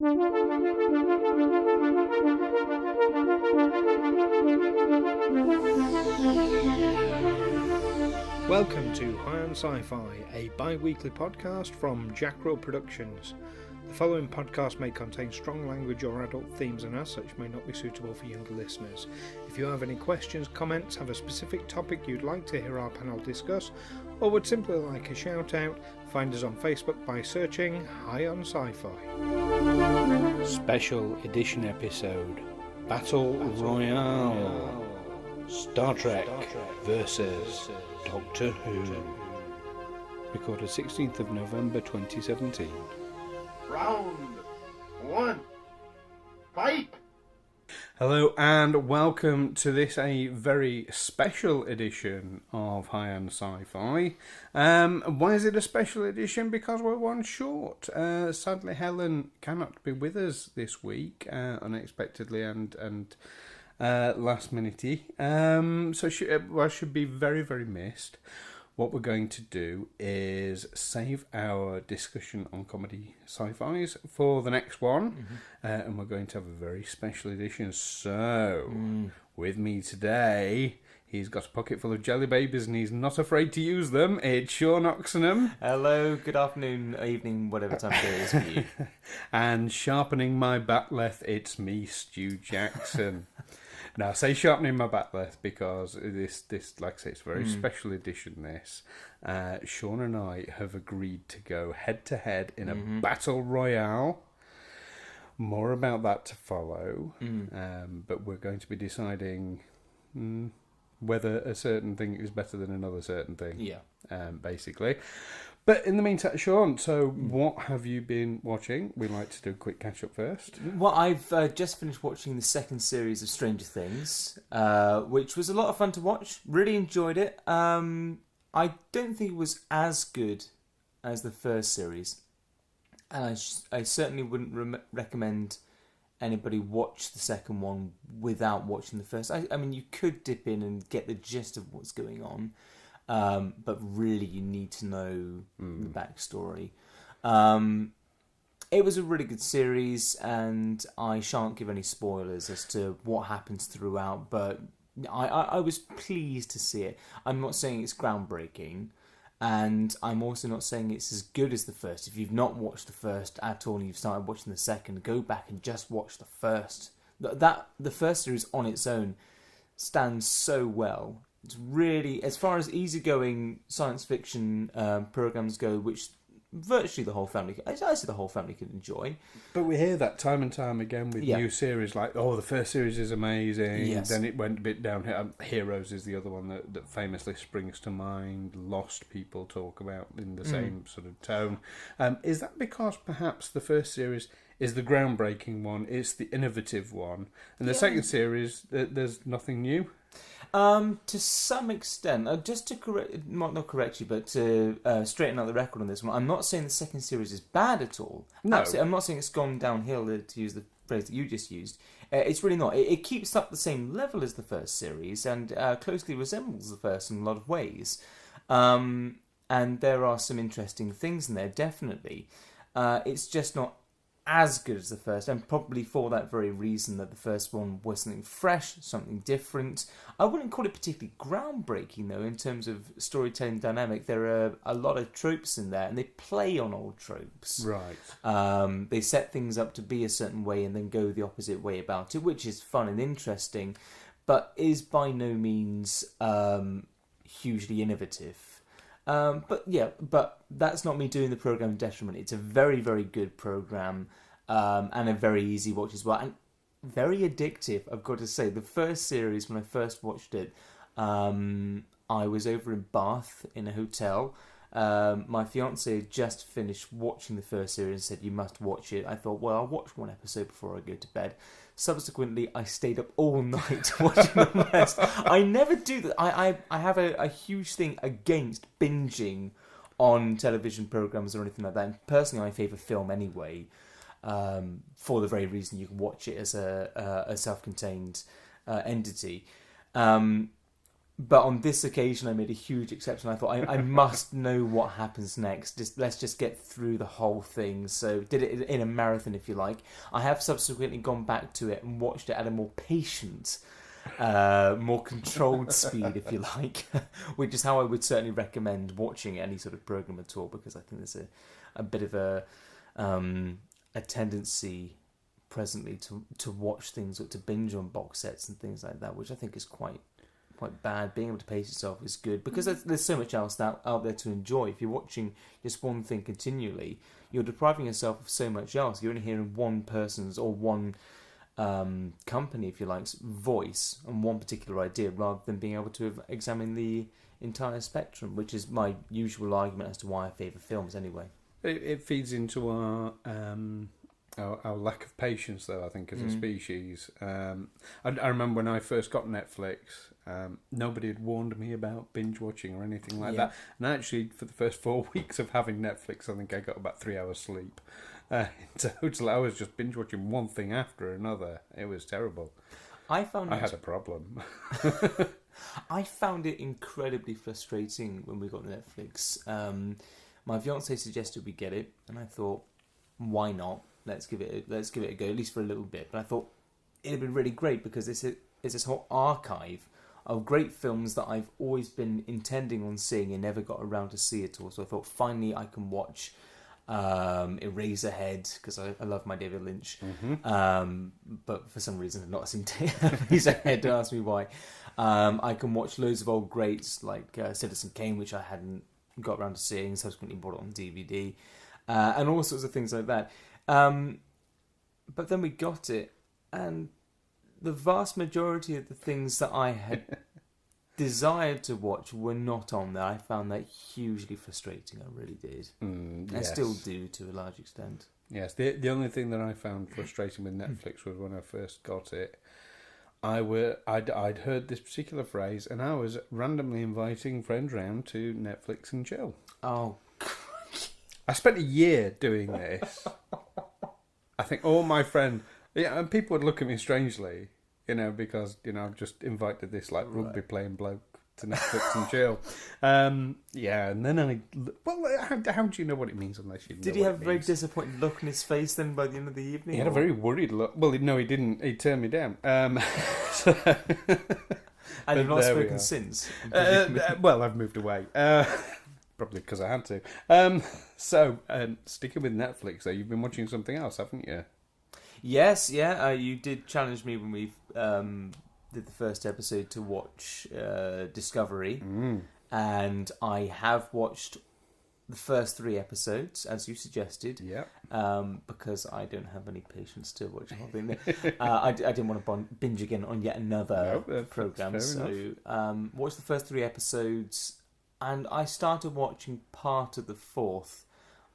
Welcome to High on Sci-Fi, a bi-weekly podcast from Jackrow Productions. The following podcast may contain strong language or adult themes and as such may not be suitable for younger listeners. If you have any questions, comments, have a specific topic you'd like to hear our panel discuss, or would simply like a shout out, find us on Facebook by searching High on Sci-Fi. Special edition episode, Battle Royale. Star Trek versus Doctor Who. Recorded 16th of November 2017. Round one, fight! Hello and welcome to this a very special edition of High on Sci-Fi. Why is it a special edition? Because we're one short. Sadly, Helen cannot be with us this week, unexpectedly and last minute-y. So she should be very, very missed. What we're going to do is save our discussion on comedy sci-fis for the next one, and we're going to have a very special edition. So, with me today, he's got a pocket full of jelly babies and he's not afraid to use them. It's Shaun Oxenham. Hello, good afternoon, evening, whatever time it is for you. And sharpening my batleth, it's me, Stu Jackson. Now, I say sharpening my batleth because this, like I say, it's a very special edition, this. Shaun and I have agreed to go head-to-head in a Battle Royale. More about that to follow. But we're going to be deciding whether a certain thing is better than another certain thing. Yeah. Basically. But in the meantime, Shaun, so what have you been watching? We'd like to do a quick catch-up first. Well, I've just finished watching the second series of Stranger Things, which was a lot of fun to watch. Really enjoyed it. I don't think it was as good as the first series. And I certainly wouldn't recommend anybody watch the second one without watching the first. I mean, you could dip in and get the gist of what's going on. But really, you need to know the backstory. It was a really good series, and I shan't give any spoilers as to what happens throughout, but I was pleased to see it. I'm not saying it's groundbreaking, and I'm also not saying it's as good as the first. If you've not watched the first at all and you've started watching the second, go back and just watch the first. The first series on its own stands so well. It's really, as far as easygoing science fiction programs go, which virtually the whole family, I say the whole family can enjoy. But we hear that time and time again with new series, like, oh, the first series is amazing, then it went a bit downhill. Heroes is the other one that famously springs to mind. Lost people talk about in the same sort of tone. Is that because perhaps the first series is the groundbreaking one, it's the innovative one, and the second series, there's nothing new? To some extent, just to not correct you, but to straighten out the record on this one, I'm not saying the second series is bad at all. No. Absolutely, I'm not saying it's gone downhill, to use the phrase that you just used. It's really not. It keeps up the same level as the first series and closely resembles the first in a lot of ways. And there are some interesting things in there, definitely. It's just not as good as the first, and probably for that very reason that the first one was something fresh, something different. I wouldn't call it particularly groundbreaking, though, in terms of storytelling dynamic. There are a lot of tropes in there, and they play on old tropes. Right. They set things up to be a certain way and then go the opposite way about it, which is fun and interesting, but is by no means hugely innovative. But that's not me doing the program detriment. It's a very, very good program, and a very easy watch as well, and very addictive, I've got to say. The first series, when I first watched it, I was over in Bath in a hotel. My fiance had just finished watching the first series and said, "You must watch it." I thought, well, I'll watch one episode before I go to bed. Subsequently, I stayed up all night watching the rest. I never do that. I have a huge thing against binging on television programs or anything like that. And personally, I favour film anyway, for the very reason you can watch it as a self-contained entity. But on this occasion, I made a huge exception. I thought I must know what happens next. Let's just get through the whole thing. So did it in a marathon, if you like. I have subsequently gone back to it and watched it at a more patient, more controlled speed, if you like, which is how I would certainly recommend watching any sort of program at all, because I think there's a bit of a tendency presently to watch things or to binge on box sets and things like that, which I think is quite bad. Being able to pace yourself is good, because there's so much else out there to enjoy. If you're watching just one thing continually, you're depriving yourself of so much else. You're only hearing one person's or one company, if you like, voice on one particular idea, rather than being able to examine the entire spectrum, which is my usual argument as to why I favour films anyway. It feeds into our lack of patience, though, I think, as a species. I remember when I first got Netflix, nobody had warned me about binge watching or anything like that. And actually, for the first 4 weeks of having Netflix, I think I got about 3 hours sleep. In total, I was just binge watching one thing after another. It was terrible. I had a problem. I found it incredibly frustrating when we got Netflix. My fiance suggested we get it, and I thought, why not? Let's give it a go, at least for a little bit. But I thought it'd be really great, because it's this whole archive of great films that I've always been intending on seeing and never got around to see at all. So I thought, finally I can watch Eraserhead, because I love my David Lynch. But for some reason I've not seen Eraserhead. Don't ask me why. I can watch loads of old greats like Citizen Kane, which I hadn't got around to seeing, subsequently bought it on DVD, and all sorts of things like that. But then we got it, and the vast majority of the things that I had desired to watch were not on there. I found that hugely frustrating. I really did. Yes. I still do, to a large extent. Yes, the only thing that I found frustrating with Netflix was when I first got it, I'd heard this particular phrase, and I was randomly inviting friends round to Netflix and chill. Oh, I spent a year doing this. I think all my friends, and people would look at me strangely, because I've just invited this rugby playing bloke to Netflix and chill. And then how do you know what it means unless you know? Did he have a very disappointed look on his face then by the end of the evening? He had a very worried look. Well, no, he didn't. He turned me down. And you've not spoken since? Well, I've moved away. Probably because I had to. Sticking with Netflix, though, you've been watching something else, haven't you? Yes, yeah. You did challenge me when we did the first episode to watch Discovery, and I have watched the first 3 episodes, as you suggested. Yeah. Because I don't have any patience to watch the whole thing. I didn't want to binge again on yet another program, so watched the first 3 episodes. And I started watching part of the 4th.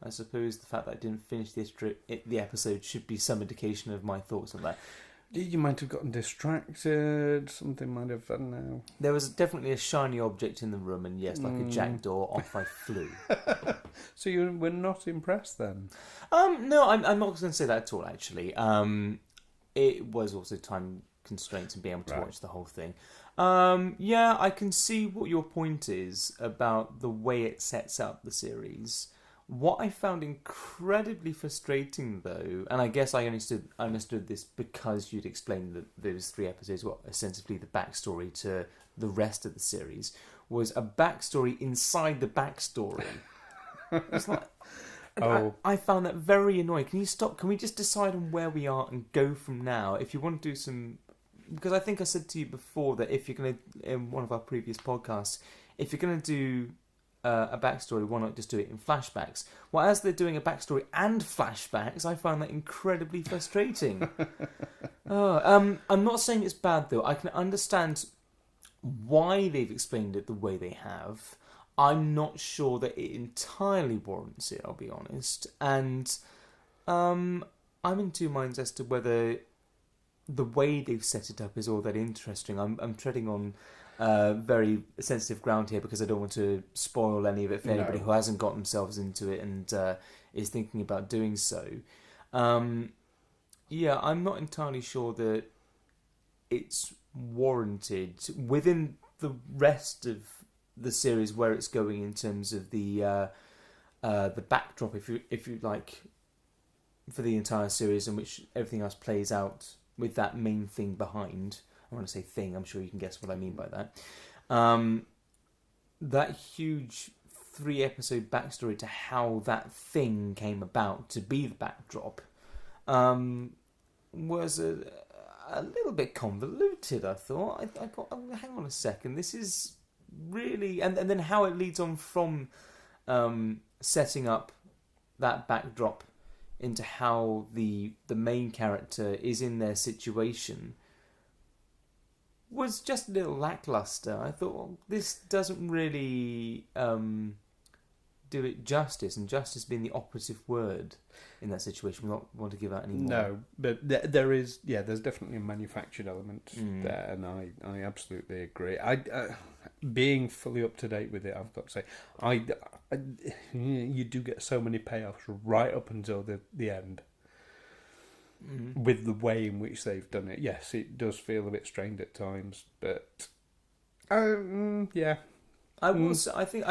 I suppose the fact that I didn't finish the episode should be some indication of my thoughts on that. You might have gotten distracted. Something might have, I don't know. There was definitely a shiny object in the room, and yes, like a jackdaw, off I flew. So you were not impressed then? No, I'm not going to say that at all, actually. It was also time constraints and being able to watch the whole thing. I can see what your point is about the way it sets up the series. What I found incredibly frustrating, though, and I guess I understood this because you'd explained that those 3 episodes were essentially the backstory to the rest of the series, was a backstory inside the backstory. It's like, I found that very annoying. Can you stop? Can we just decide on where we are and go from now? If you want to do some... Because I think I said to you before that if you're going to, in one of our previous podcasts, if you're going to do a backstory, why not just do it in flashbacks? Well, as they're doing a backstory and flashbacks, I find that incredibly frustrating. I'm not saying it's bad, though. I can understand why they've explained it the way they have. I'm not sure that it entirely warrants it, I'll be honest. And I'm in 2 minds as to whether the way they've set it up is all that interesting. I'm treading on very sensitive ground here because I don't want to spoil any of it for anybody who hasn't got themselves into it and is thinking about doing so. I'm not entirely sure that it's warranted within the rest of the series, where it's going in terms of the backdrop, if you like, for the entire series, in which everything else plays out with that main thing behind. I want to say thing. I'm sure you can guess what I mean by that. That huge 3-episode backstory to how that thing came about to be the backdrop was a little bit convoluted, I thought. I thought, oh, hang on a second, this is really... And then how it leads on from setting up that backdrop into how the main character is in their situation was just a little lackluster. I thought, well, this doesn't really do it justice, and justice being the operative word in that situation. We don't want to give out any more. No, but there's definitely a manufactured element there, and I absolutely agree. Being fully up to date with it, I've got to say, you do get so many payoffs right up until the end. With the way in which they've done it, yes, it does feel a bit strained at times, but yeah. I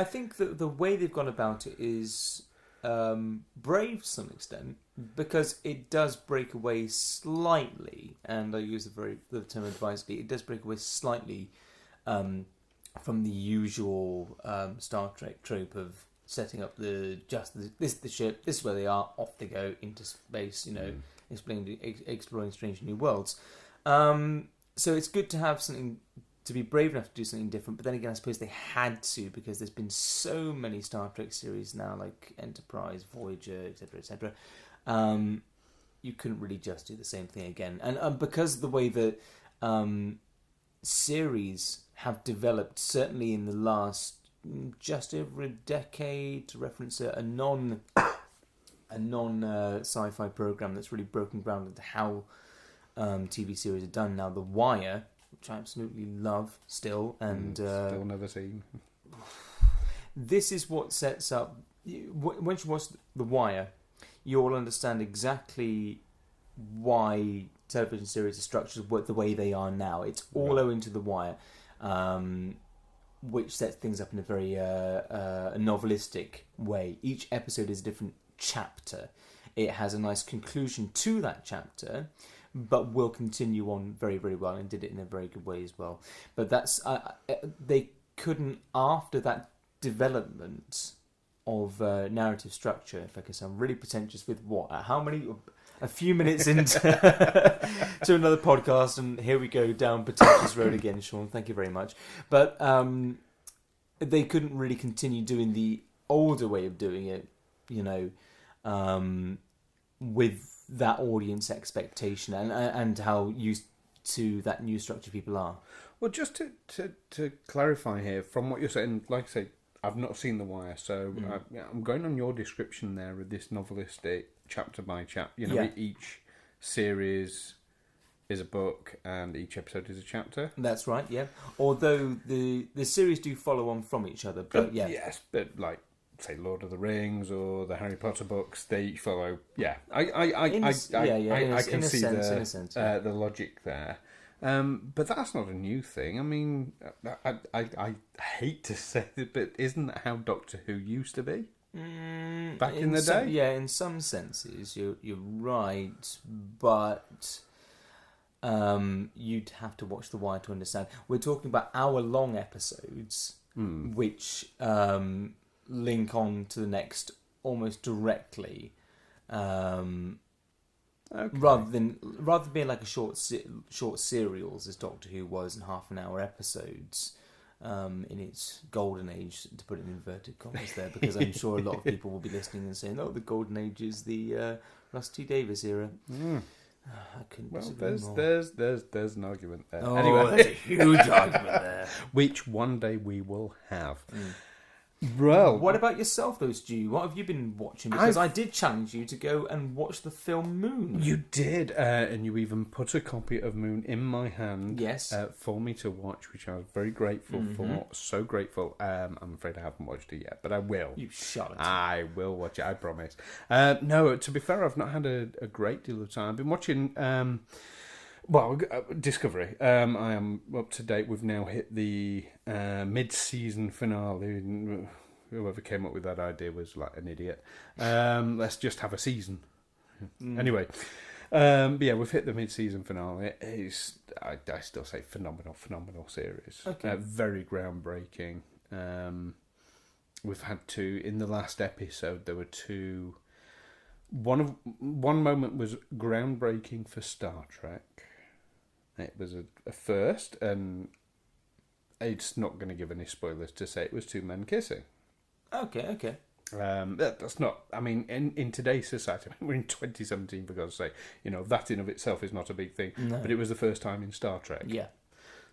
think that the way they've gone about it is brave to some extent, because it does break away slightly, and I use the term advisedly. It does break away slightly from the usual Star Trek trope of setting up this is the ship, this is where they are, off they go into space, exploring strange new worlds. So it's good to have something, to be brave enough to do something different, but then again, I suppose they had to, because there's been so many Star Trek series now, like Enterprise, Voyager, etc., etc. You couldn't really just do the same thing again. And because of the way that series have developed, certainly in the last just over a decade, to reference a non sci-fi program that's really broken ground into how TV series are done now. The Wire, which I absolutely love still, and still never seen. This is what sets up. Once you watch The Wire, you'll understand exactly why television series are structured the way they are now. It's all owing to The Wire, which sets things up in a very novelistic way. Each episode is a different chapter. It has a nice conclusion to that chapter, but will continue on very, very well, and did it in a very good way as well. But that's they couldn't, after that development of narrative structure, if I can sound really pretentious, with a few minutes into to another podcast, and here we go down pretentious road again, Shaun. Thank you very much. But they couldn't really continue doing the older way of doing it, with that audience expectation and how used to that new structure people are. Well, just to clarify here, from what you're saying, like I say, I've not seen The Wire, so I'm going on your description there of this novelistic chapter by chapter. Each series is a book and each episode is a chapter. That's right, yeah. Although the series do follow on from each other, but yeah. Yes, but like, say, Lord of the Rings or the Harry Potter books, they each follow. Yeah, I can see the logic there. But that's not a new thing. I mean, I hate to say it, but isn't that how Doctor Who used to be back in the day? Yeah, in some senses, you're right, but you'd have to watch The Wire to understand. We're talking about hour-long episodes, which link on to the next almost directly. Okay. Rather than being like a short serials, as Doctor Who was, in half-an-hour episodes, in its golden age, to put it in inverted commas there, because I'm sure a lot of people will be listening and saying, "Oh, the golden age is the Russ T Davies era." I couldn't disagree more. There's an argument there. Oh, anyway, there's a huge argument there, which one day we will have. Well, what about yourself, though, Stu? What have you been watching? Because I did challenge you to go and watch the film Moon. You did, and you even put a copy of Moon in my hand. Yes. For me to watch, which I was very grateful for. So grateful. I'm afraid I haven't watched it yet, but I will. You charlatan. I will watch it, I promise. No, to be fair, I've not had a great deal of time. I've been watching... Well, Discovery. I am up to date. We've now hit the mid-season finale. Whoever came up with that idea was like an idiot. Let's just have a season. Anyway, but yeah, we've hit the mid-season finale. It's, I still say phenomenal series. Okay. Very groundbreaking. We've had two in the last episode. There were two. One moment was groundbreaking for Star Trek. It was a first, and it's not going to give any spoilers to say it was two men kissing. Okay. That's not. I mean, in today's society, we're in 2017 for God's sake. That in of itself is not a big thing. No. But it was the first time in Star Trek. Yeah.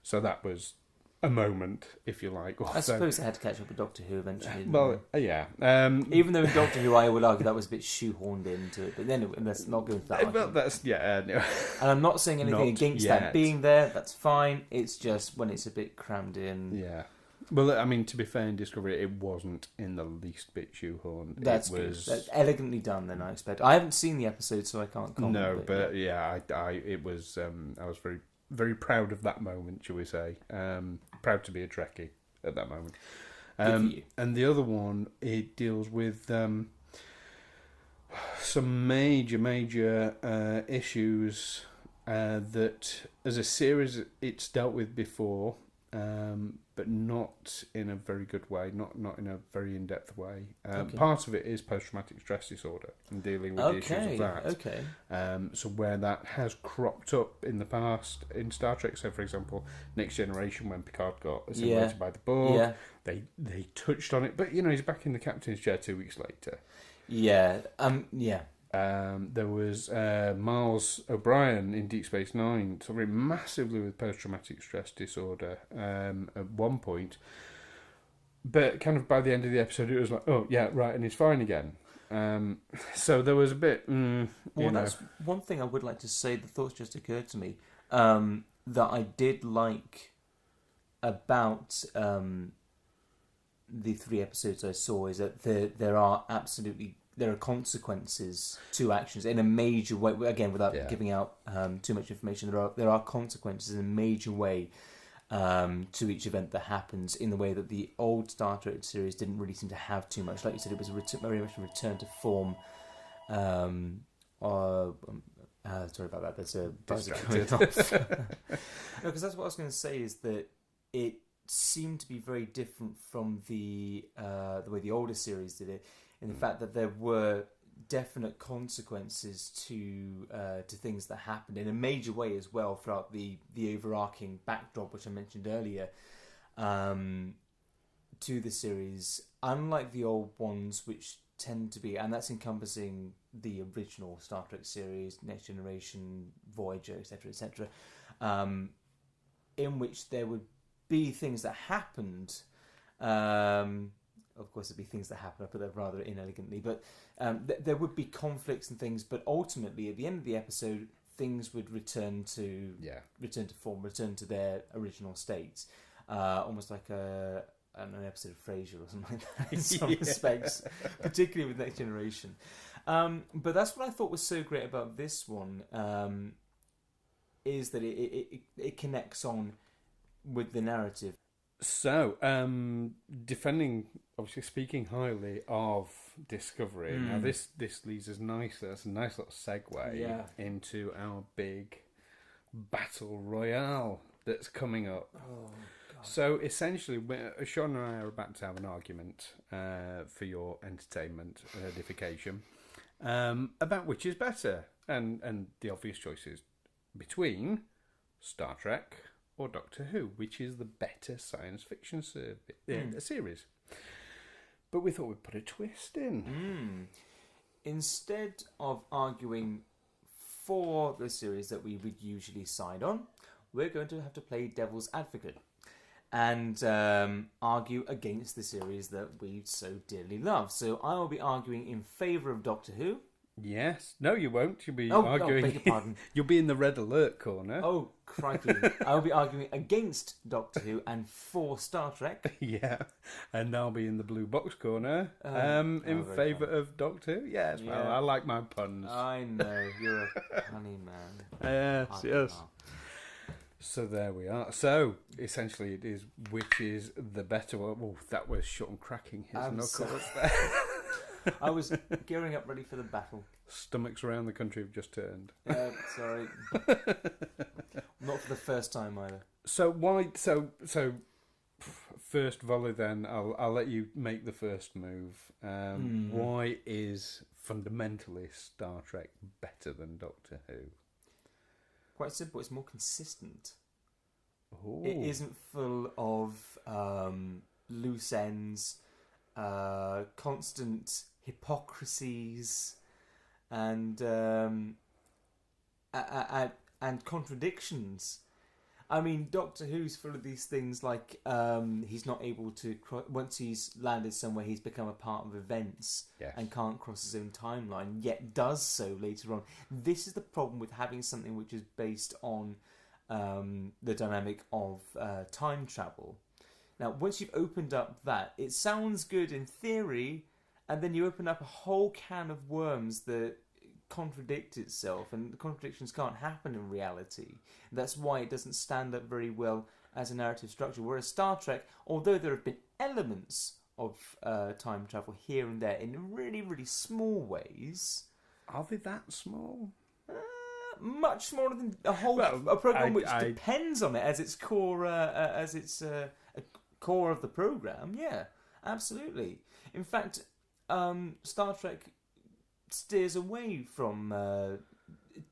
So that was a moment, if you like. I suppose they had to catch up with Doctor Who eventually. Well, yeah. Even though in Doctor Who, I would argue that was a bit shoehorned into it. But then let's not go into that. Well, that's no. And I'm not saying anything Not against yet. that being there. That's fine. It's just when it's a bit crammed in. Yeah. Well, I mean, to be fair, in Discovery, it wasn't in the least bit shoehorned. That's it was good. That's elegantly done. Then I expect. I haven't seen the episode, so I can't comment. No, but yeah, it was. I was very, very proud of that moment, shall we say? Proud to be a Trekkie at that moment. Good for you. And the other one, it deals with some major issues that, as a series, it's dealt with before. But not in a very good way, not in a very in-depth way. Part of it is post-traumatic stress disorder and dealing with the issues of that. Okay. So where that has cropped up in the past in Star Trek, so for example, Next Generation, when Picard got assimilated by the Borg, they touched on it, but he's back in the captain's chair 2 weeks later. Yeah. There was Miles O'Brien in Deep Space Nine, suffering massively with post-traumatic stress disorder at one point. But kind of by the end of the episode, it was like, oh, yeah, right, and he's fine again. So there was a bit... that's one thing I would like to say. The thoughts just occurred to me that I did like about the 3 episodes I saw is that there are consequences to actions in a major way. Again, without giving out too much information, there are consequences in a major way to each event that happens. In the way that the old Star Trek series didn't really seem to have too much. Like you said, it was very much a return to form. Sorry about that. There's a buzzer going off. No, because that's what I was going to say. Is that it seemed to be very different from the way the older series did it. In the fact that there were definite consequences to things that happened in a major way as well throughout the overarching backdrop, which I mentioned earlier, to the series. Unlike the old ones, which tend to be, and that's encompassing the original Star Trek series, Next Generation, Voyager, etc., in which there would be things that happened. Of course, there'd be things that happen, I put that rather inelegantly, but there would be conflicts and things, but ultimately, at the end of the episode, things would return to form, return to their original states. Almost like an episode of Frasier or something like that in some respects, particularly with Next Generation. But that's what I thought was so great about this one, is that it connects on with the narrative. So, defending, obviously speaking highly of Discovery, now this leads us nicely, that's a nice little segue into our big Battle Royale that's coming up. Oh, God. So, essentially, Shaun and I are about to have an argument for your entertainment and edification about which is better. And the obvious choice is between Star Trek or Doctor Who, which is the better science fiction series. But we thought we'd put a twist in. Instead of arguing for the series that we would usually side on, we're going to have to play devil's advocate and argue against the series that we so dearly love. So I will be arguing in favour of Doctor Who. Yes. No, you won't. You'll be arguing. Beg your pardon. You'll be in the red alert corner. Oh, crikey. I will be arguing against Doctor Who and for Star Trek. Yeah. And I'll be in the blue box corner in favour of Doctor Who. Yes, well, I like my puns. I know. You're a funny man. Yes. So there we are. So essentially, it is which is the better one. Oh, that was Shaun cracking his knuckles there. I was gearing up ready for the battle. Stomachs around the country have just turned. Sorry. Not for the first time either. So why? So first volley. Then I'll let you make the first move. Why is fundamentally Star Trek better than Doctor Who? Quite simple. It's more consistent. Ooh. It isn't full of loose ends, constant hypocrisies, and contradictions. I mean, Doctor Who's full of these things like he's not able to once he's landed somewhere, he's become a part of events and can't cross his own timeline, yet does so later on. This is the problem with having something which is based on the dynamic of time travel. Now, once you've opened up that, it sounds good in theory, and then you open up a whole can of worms that contradict itself, and the contradictions can't happen in reality. That's why it doesn't stand up very well as a narrative structure. Whereas Star Trek, although there have been elements of time travel here and there in really, really small ways, are they that small? Much smaller than a program which depends on it as its core, a core of the program. Yeah, absolutely. In fact, Star Trek steers away from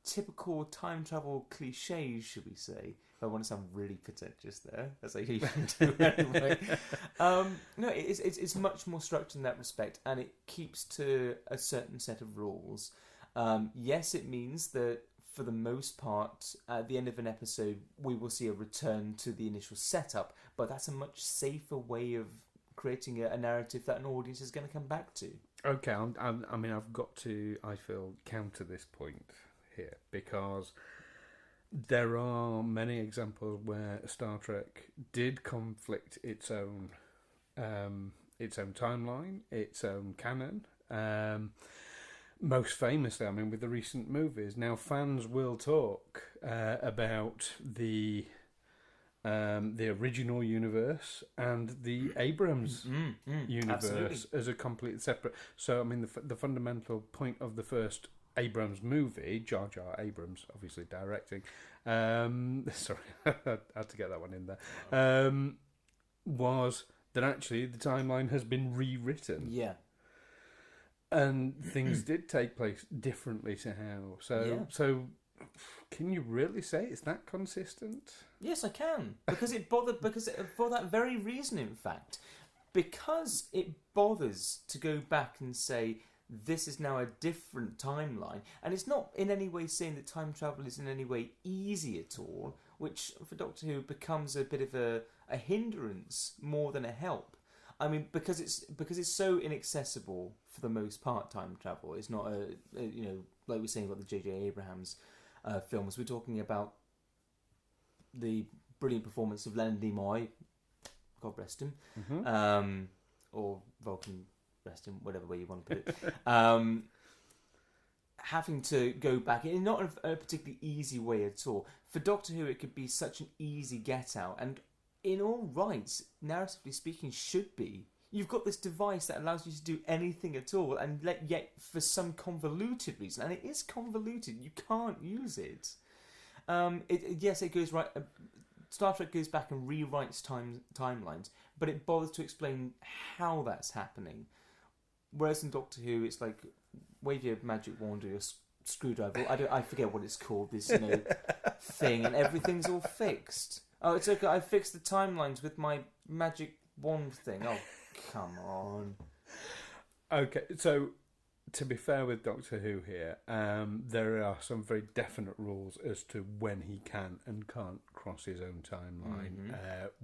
typical time travel cliches, should we say? If I want to sound really pretentious there, as I usually do anyway. No, it's much more structured in that respect, and it keeps to a certain set of rules. Yes, it means that for the most part, at the end of an episode, we will see a return to the initial setup, but that's a much safer way of creating a narrative that an audience is going to come back to. Okay, I mean, I've got to, I feel, counter this point here, because there are many examples where Star Trek did conflict its own timeline, its own canon. Most famously, I mean, with the recent movies. Now, fans will talk about the original universe and the Abrams universe absolutely. As a completely separate. So, I mean, the fundamental point of the first Abrams movie, Jar Jar Abrams, obviously directing. Sorry, I had to get that one in there. Was that actually the timeline has been rewritten? Yeah. And things did take place differently to how. So can you really say it's that consistent? Yes, I can. Because for that very reason, in fact. Because it bothers to go back and say, this is now a different timeline. And it's not in any way saying that time travel is in any way easy at all, which for Doctor Who becomes a bit of a hindrance more than a help. I mean, because it's so inaccessible for the most part. Time travel. It's not like we're saying about the J.J. Abrams films. We're talking about the brilliant performance of Leonard Nimoy, God rest him, or Vulcan rest him, whatever way you want to put it. Having to go back in not a particularly easy way at all. For Doctor Who, it could be such an easy get out, and in all rights, narratively speaking, should be. You've got this device that allows you to do anything at all, and yet for some convoluted reason, and it is convoluted, you can't use it. It goes right. Star Trek goes back and rewrites timelines, but it bothers to explain how that's happening. Whereas in Doctor Who, it's like wave your magic wand or your screwdriver. I forget what it's called. This thing, and everything's all fixed. Oh, it's okay. I fixed the timelines with my magic wand thing. Oh, come on. Okay, so to be fair with Doctor Who here, there are some very definite rules as to when he can and can't cross his own timeline,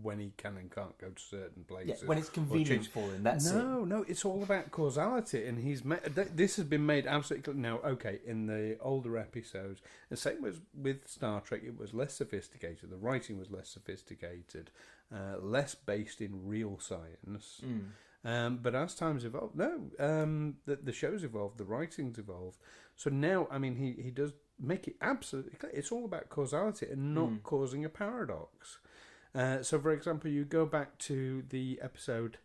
when he can and can't go to certain places. Yeah, when it's convenient for him, that's it. No, it's all about causality, and this has been made absolutely clear. Now, okay, in the older episodes, the same was with Star Trek, it was less sophisticated, the writing was less sophisticated, less based in real science. But as time's evolved, the show's evolved, the writing's evolved. So now, I mean, he does make it absolutely clear. It's all about causality and not causing a paradox. So, for example, you go back to the episode,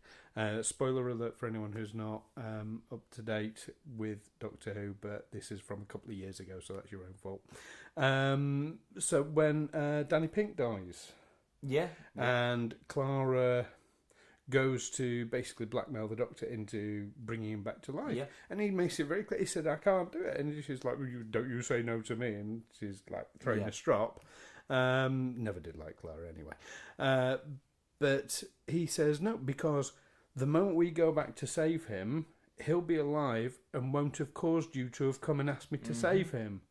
spoiler alert for anyone who's not up to date with Doctor Who, but this is from a couple of years ago, so that's your own fault. So when Danny Pink dies, and Clara goes to basically blackmail the Doctor into bringing him back to life, and he makes it very clear. He said, "I can't do it," and she's like, "Don't you say no to me?" And she's like throwing a strop. Never did like Clara anyway. But he says no, because the moment we go back to save him, he'll be alive and won't have caused you to have come and asked me to save him.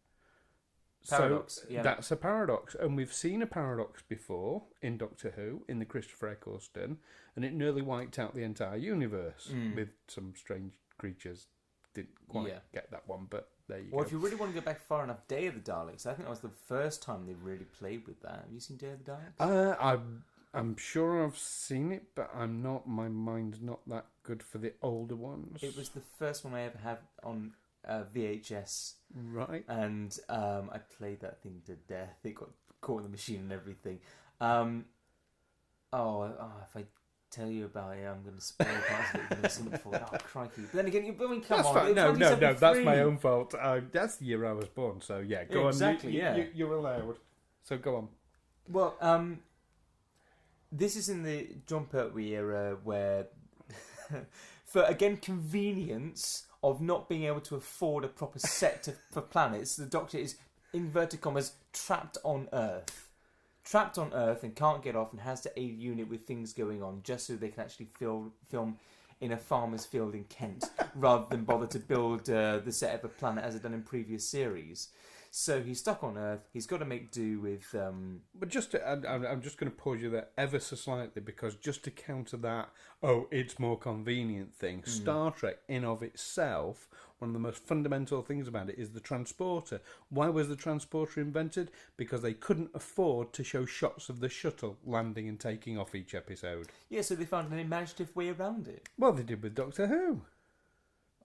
Paradox, so that's a paradox. And we've seen a paradox before in Doctor Who, in the Christopher Eccleston, and it nearly wiped out the entire universe with some strange creatures. Didn't quite get that one, but there you go. Well, if you really want to go back far enough, Day of the Daleks, I think that was the first time they really played with that. Have you seen Day of the Daleks? I'm sure I've seen it, but my mind's not that good for the older ones. It was the first one I ever had on VHS. Right. And I played that thing to death. It got caught in the machine and everything. If I tell you about it, I'm going to spoil parts of it. You've never seen it before. Oh, crikey. But then again, come that's on. Fine. No, that's my own fault. That's the year I was born, so yeah, go on. Exactly, You're allowed. So go on. Well, this is in the John Pertwee era where, for, again, convenience of not being able to afford a proper set for planets, the Doctor is, inverted commas, trapped on Earth. Trapped on Earth and can't get off and has to aid unit with things going on just so they can actually film in a farmer's field in Kent rather than bother to build the set of a planet as they've done in previous series. So he's stuck on Earth. He's got to make do with... But I'm just going to pause you there ever so slightly, because just to counter that, it's more convenient thing, Star Trek in of itself, one of the most fundamental things about it is the transporter. Why was the transporter invented? Because they couldn't afford to show shots of the shuttle landing and taking off each episode. Yeah, so they found an imaginative way around it. Well, they did with Doctor Who.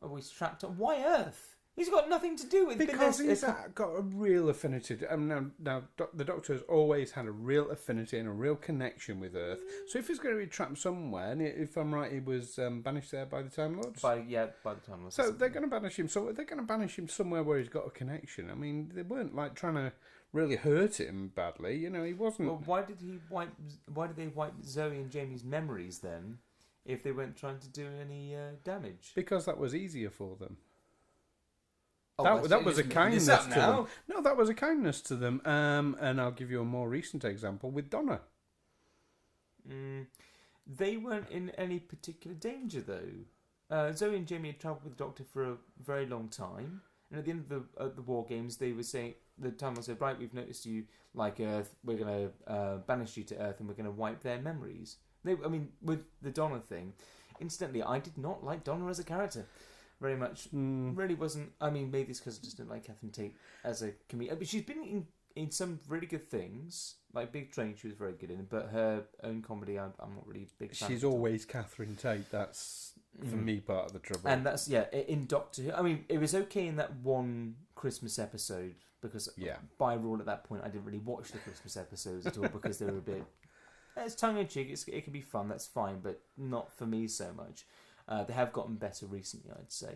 Oh, he's trapped on... Why Earth? He's got nothing to do with because he's got a real affinity. Now, the Doctor has always had a real affinity and a real connection with Earth. So if he's going to be trapped somewhere, and if I'm right, he was banished there by the Time Lords. By the Time Lords. So they're going to banish him. So they're going to banish him somewhere where he's got a connection. I mean, they weren't like trying to really hurt him badly. You know, he wasn't. Well, why did they wipe Zoe and Jamie's memories then, if they weren't trying to do any damage? Because that was easier for them. Oh, that was a kindness to them. No, that was a kindness to them. And I'll give you a more recent example with Donna. They weren't in any particular danger, though. Zoe and Jamie had travelled with the Doctor for a very long time. And at the end of the War Games, they were saying, the Time Lord said, right, we've noticed you like Earth. We're going to banish you to Earth and we're going to wipe their memories. With the Donna thing, incidentally, I did not like Donna as a character. Very much. Really wasn't... I mean, maybe it's because I just didn't like Catherine Tate as a comedian. But she's been in some really good things. Like Big Train, she was very good in. But her own comedy, I'm not really a big fan. She's always Catherine Tate. That's, for me, part of the trouble. And that's, in Doctor Who... I mean, it was okay in that one Christmas episode. Because by rule at that point, I didn't really watch the Christmas episodes at all. Because they were a bit... It's tongue-in-cheek. It can be fun. That's fine. But not for me so much. They have gotten better recently, I'd say.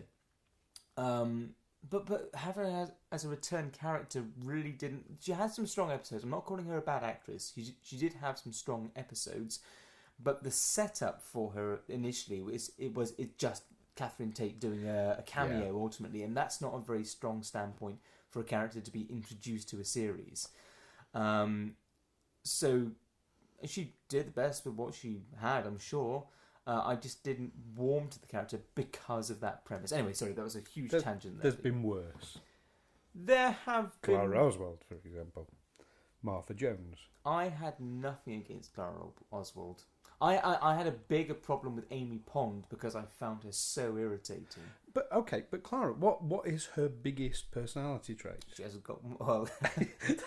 But having her as a return character really didn't... She had some strong episodes. I'm not calling her a bad actress. She did have some strong episodes. But the setup for her initially was just Catherine Tate doing a cameo ultimately. And that's not a very strong standpoint for a character to be introduced to a series. So she did the best with what she had, I'm sure. I just didn't warm to the character because of that premise. Anyway, sorry, that was a huge tangent there. There's been worse. There have been... Clara Oswald, for example. Martha Jones. I had nothing against Clara Oswald. I had a bigger problem with Amy Pond because I found her so irritating. But Clara, what is her biggest personality trait? She hasn't got well.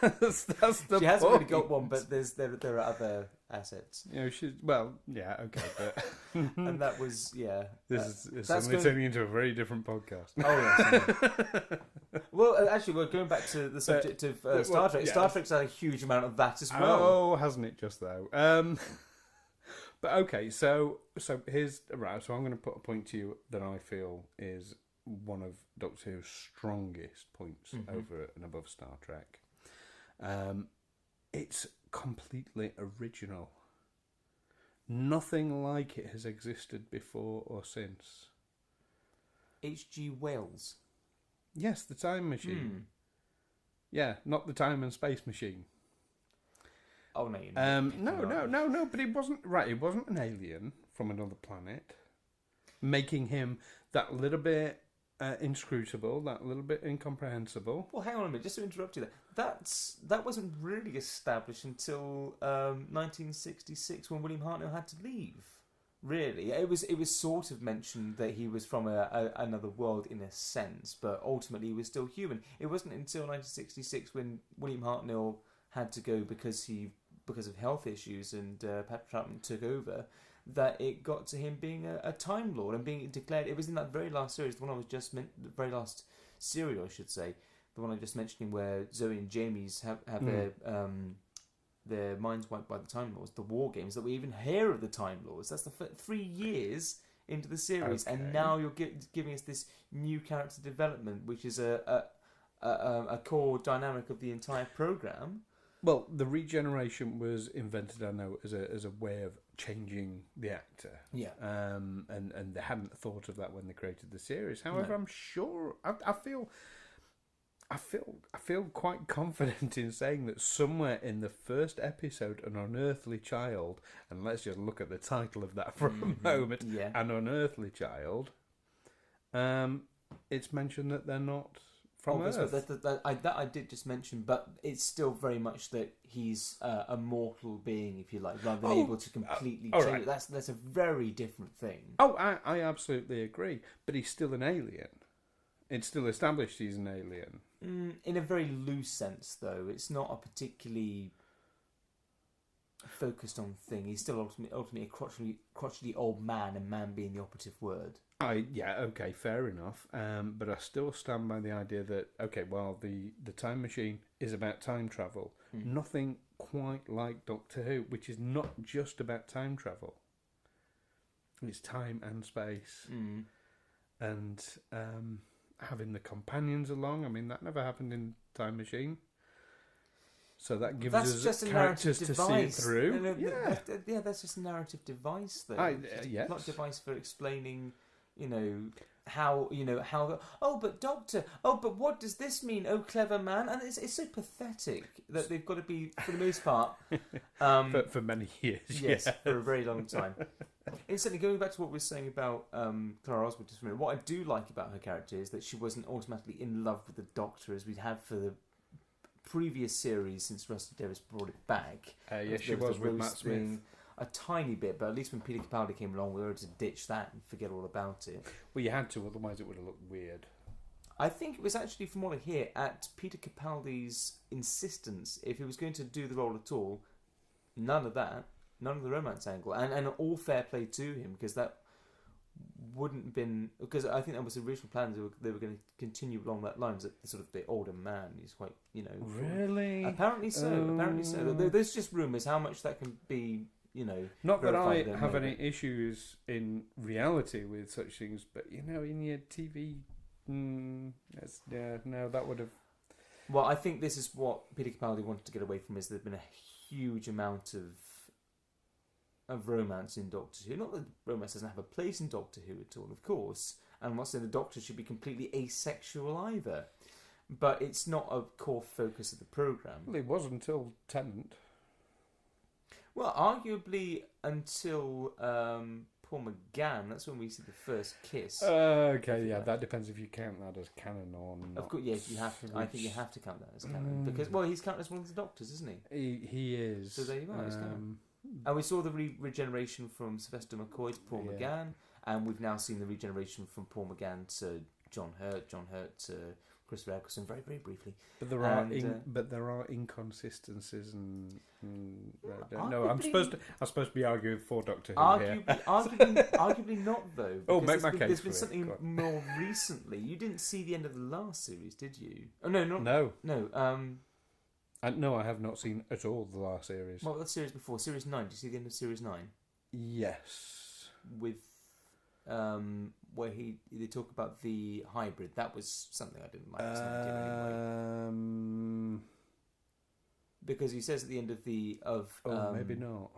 that's the She hasn't really point. got one, but there are other assets. She's okay, but And that was this is that's suddenly turning into a very different podcast. Oh yes. Well, actually, we're going back to the subject of Star Trek. yeah. Star Trek's had a huge amount of that as well. Oh, hasn't it just though? But okay, so here's right. So I'm going to put a point to you that I feel is one of Doctor Who's strongest points over and above Star Trek. It's completely original. Nothing like it has existed before or since. H.G. Wells. Yes, the time machine. Yeah, not the time and space machine. Oh no, No. But it wasn't right. It wasn't an alien from another planet, making him that little bit inscrutable, that little bit incomprehensible. Well, hang on a minute. Just to interrupt you there, that wasn't really established until 1966 when William Hartnell had to leave. Really, it was sort of mentioned that he was from another world in a sense, but ultimately he was still human. It wasn't until 1966 when William Hartnell had to go because of health issues and Patrick Troughton took over, that it got to him being a Time Lord and being declared. It was in that very last series, the one I was just the very last serial, I should say, the one I was just mentioning, where Zoe and Jamie's have their minds wiped by the Time Lords, the War Games, that we even hear of the Time Lords. That's the 3 years into the series, and now you're giving us this new character development, which is a core dynamic of the entire program. Well, the regeneration was invented, I know, as a way of changing the actor. Yeah. And they hadn't thought of that when they created the series. However, No. I'm sure I feel quite confident in saying that somewhere in the first episode, An Unearthly Child, and let's just look at the title of that for a moment, An Unearthly Child, it's mentioned that they're not from Earth. That I did just mention, but it's still very much that he's a mortal being, if you like, rather than able to completely change. right. That's a very different thing. Oh, I absolutely agree. But he's still an alien. It's still established he's an alien. In a very loose sense, though. It's not a particularly focused on thing. He's still ultimately a crotchety old man, and man being the operative word. Okay, fair enough. But I still stand by the idea that, the time machine is about time travel. Nothing quite like Doctor Who, which is not just about time travel. It's time and space. And having the companions along, I mean, that never happened in Time Machine. So that gives That's us just a characters narrative to device. see it through. Yeah, that's just a narrative device, though. Yes. Not a device for explaining, how. Oh, but Doctor. Oh, but what does this mean? Oh, clever man. And it's so pathetic that they've got to be, for the most part, for many years. yes, yeah. for a very long time. Instantly, going back to what we were saying about Clara Oswald just a minute, what I do like about her character is that she wasn't automatically in love with the Doctor as we'd had for the previous series since Rusty Davis brought it back. Yes, she was with Matt Smith. A tiny bit, but at least when Peter Capaldi came along, we were able to ditch that and forget all about it. Well, you had to, otherwise it would have looked weird. I think it was actually, from what I hear, at Peter Capaldi's insistence, if he was going to do the role at all, none of that, none of the romance angle, and all fair play to him, because that wouldn't have been, because I think that was the original plan. They were going to continue along that line. That sort of the older man, he's quite, Really? Apparently so. There's just rumours how much that can be. Not that I verified, have any issues in reality with such things, but in your TV, that would have. Well, I think this is what Peter Capaldi wanted to get away from. Is there's been a huge amount of romance in Doctor Who. Not that romance doesn't have a place in Doctor Who at all, of course. And I'm not saying the Doctor should be completely asexual either, but it's not a core focus of the programme. Well, it was until Tennant. Well, arguably until Paul McGann. That's when we see the first kiss. Okay, yeah, that depends if you count that as canon or not. Of course, yes, you have to. I think you have to count that as canon because, he's counted as one of the Doctors, isn't he? He is. So there you are. He's canon. And we saw the regeneration from Sylvester McCoy to Paul McGann, and we've now seen the regeneration from Paul McGann to John Hurt to Christopher Eccleston, very, very briefly. But there are inconsistencies and no, I'm supposed to be arguing for Doctor Who here. Arguably not though. Oh, make my case. There's been something more recently. You didn't see the end of the last series, did you? Oh no, no. No, I have not seen at all the last series. What was the series before? Series 9. Did you see the end of Series 9? Yes. With where they talk about the hybrid. That was something I didn't like. Anyway. Because he says at the end of maybe not.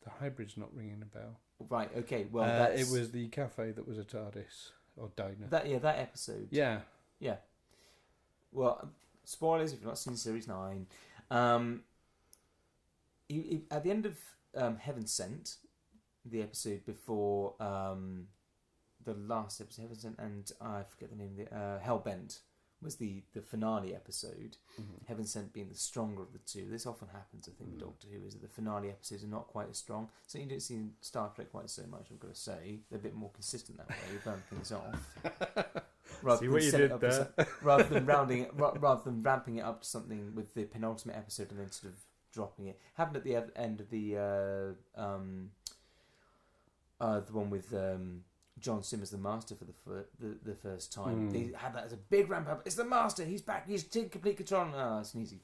The hybrid's not ringing a bell. Right. Okay. Well, it was the cafe that was a TARDIS or diner. That episode. Yeah. Well, spoilers if you've not seen Series 9. He, at the end of Heaven Sent, the episode before the last episode, Heaven Sent, and I forget the name of the Hellbent was the finale episode. Mm-hmm. Heaven Sent being the stronger of the two. This often happens, I think, with Doctor Who, is that the finale episodes are not quite as strong. So you don't see in Star Trek quite so much, I've got to say. They're a bit more consistent that way, burn things off. See what you did there. Rather than ramping it up to something with the penultimate episode and then sort of dropping it. Happened at the end of the one with John Sim as the Master for the first time. They had that as a big ramp up. It's the Master. He's back. He's in complete control. It's an easy.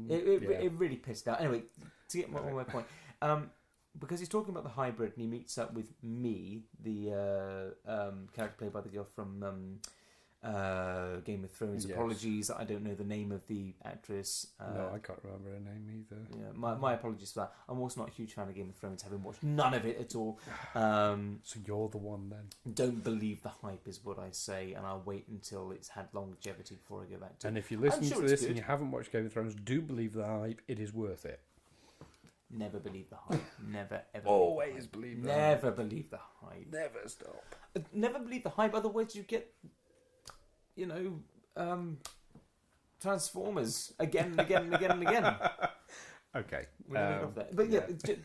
It really pissed out. Anyway, to get on my point, because he's talking about the hybrid and he meets up with me, the character played by the girl from Game of Thrones. Yes. Apologies, I don't know the name of the actress. No, I can't remember her name either. Yeah, my apologies for that. I'm also not a huge fan of Game of Thrones, having watched none of it at all. So you're the one then. Don't believe the hype is what I say, and I'll wait until it's had longevity before I go back to it. And if you're listening to this and you haven't watched Game of Thrones, do believe the hype. It is worth it. Never believe the hype. Never, ever. Always believe the hype. Never believe the hype. Never stop. Never believe the hype, otherwise you get... Transformers again and again and again and again. Okay. But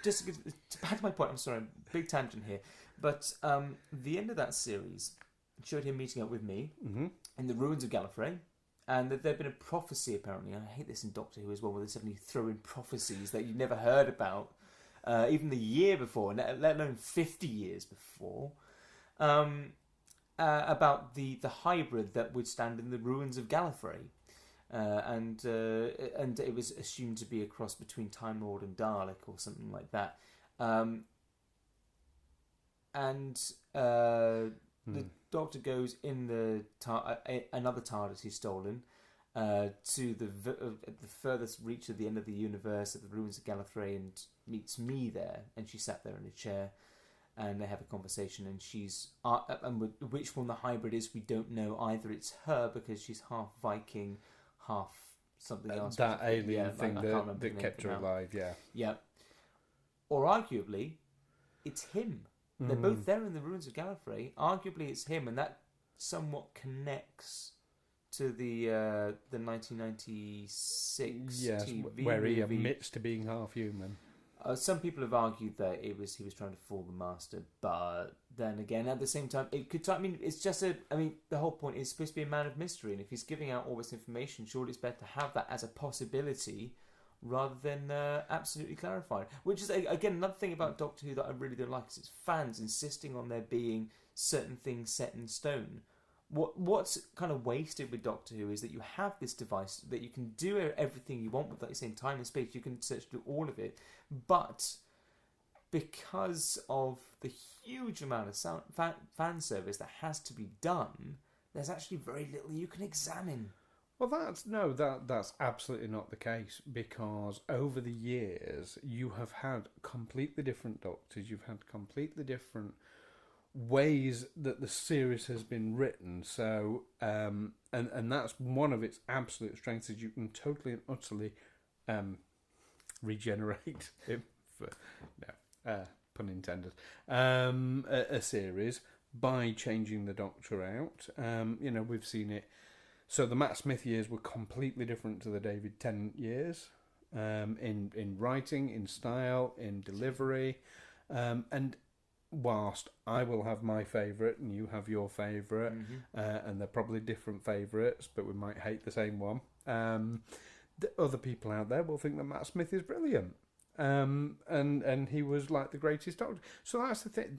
just to back to my point, I'm sorry, big tangent here. But the end of that series showed him meeting up with me in the ruins of Gallifrey. And that there'd been a prophecy, apparently. And I hate this in Doctor Who as well, where they suddenly throw in prophecies that you've never heard about, even the year before, let alone 50 years before. About the hybrid that would stand in the ruins of Gallifrey, and it was assumed to be a cross between Time Lord and Dalek or something like that. The Doctor goes in the another TARDIS he's stolen to the furthest reach of the end of the universe at the ruins of Gallifrey and meets me there, and she sat there in a chair. And they have a conversation, and she's... and which one the hybrid is, we don't know either. It's her, because she's half Viking, half something else. That alien thing that kept her alive, yeah. Yeah. Or arguably, it's him. They're both there in the ruins of Gallifrey. Arguably, it's him, and that somewhat connects to the 1996 TV where he movie. admits to being half human. Some people have argued that he was trying to fool the Master, but then again, at the same time, it could. It's just the whole point is supposed to be a man of mystery, and if he's giving out all this information, surely it's better to have that as a possibility rather than absolutely clarified. Which is again another thing about Doctor Who that I really don't like is its fans insisting on there being certain things set in stone. What's kind of wasted with Doctor Who is that you have this device that you can do everything you want with, like you're saying, time and space. You can search through all of it, but because of the huge amount of fan service that has to be done, there's actually very little you can examine. Well, that's absolutely not the case, because over the years you have had completely different Doctors. You've had completely different ways that the series has been written, so and that's one of its absolute strengths, is you can totally and utterly regenerate him, pun intended, a series by changing the Doctor out. We've seen it. So the Matt Smith years were completely different to the David Tennant years. in writing, in style, in delivery, and whilst I will have my favourite and you have your favourite, and they're probably different favourites, but we might hate the same one. The other people out there will think that Matt Smith is brilliant, and he was like the greatest Doctor. So that's the thing.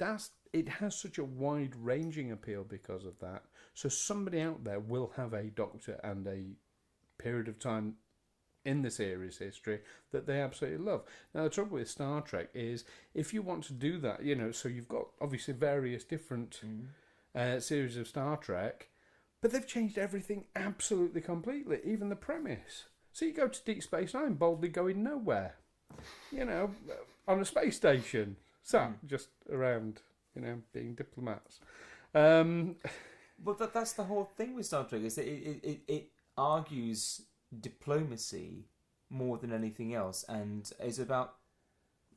It has such a wide-ranging appeal because of that. So somebody out there will have a Doctor and a period of time in the series history that they absolutely love. Now, the trouble with Star Trek is if you want to do that, so you've got obviously various different series of Star Trek, but they've changed everything absolutely completely, even the premise. So you go to Deep Space Nine, boldly going nowhere, on a space station, sat just around, being diplomats. But that's the whole thing with Star Trek, is that it argues diplomacy more than anything else, and is about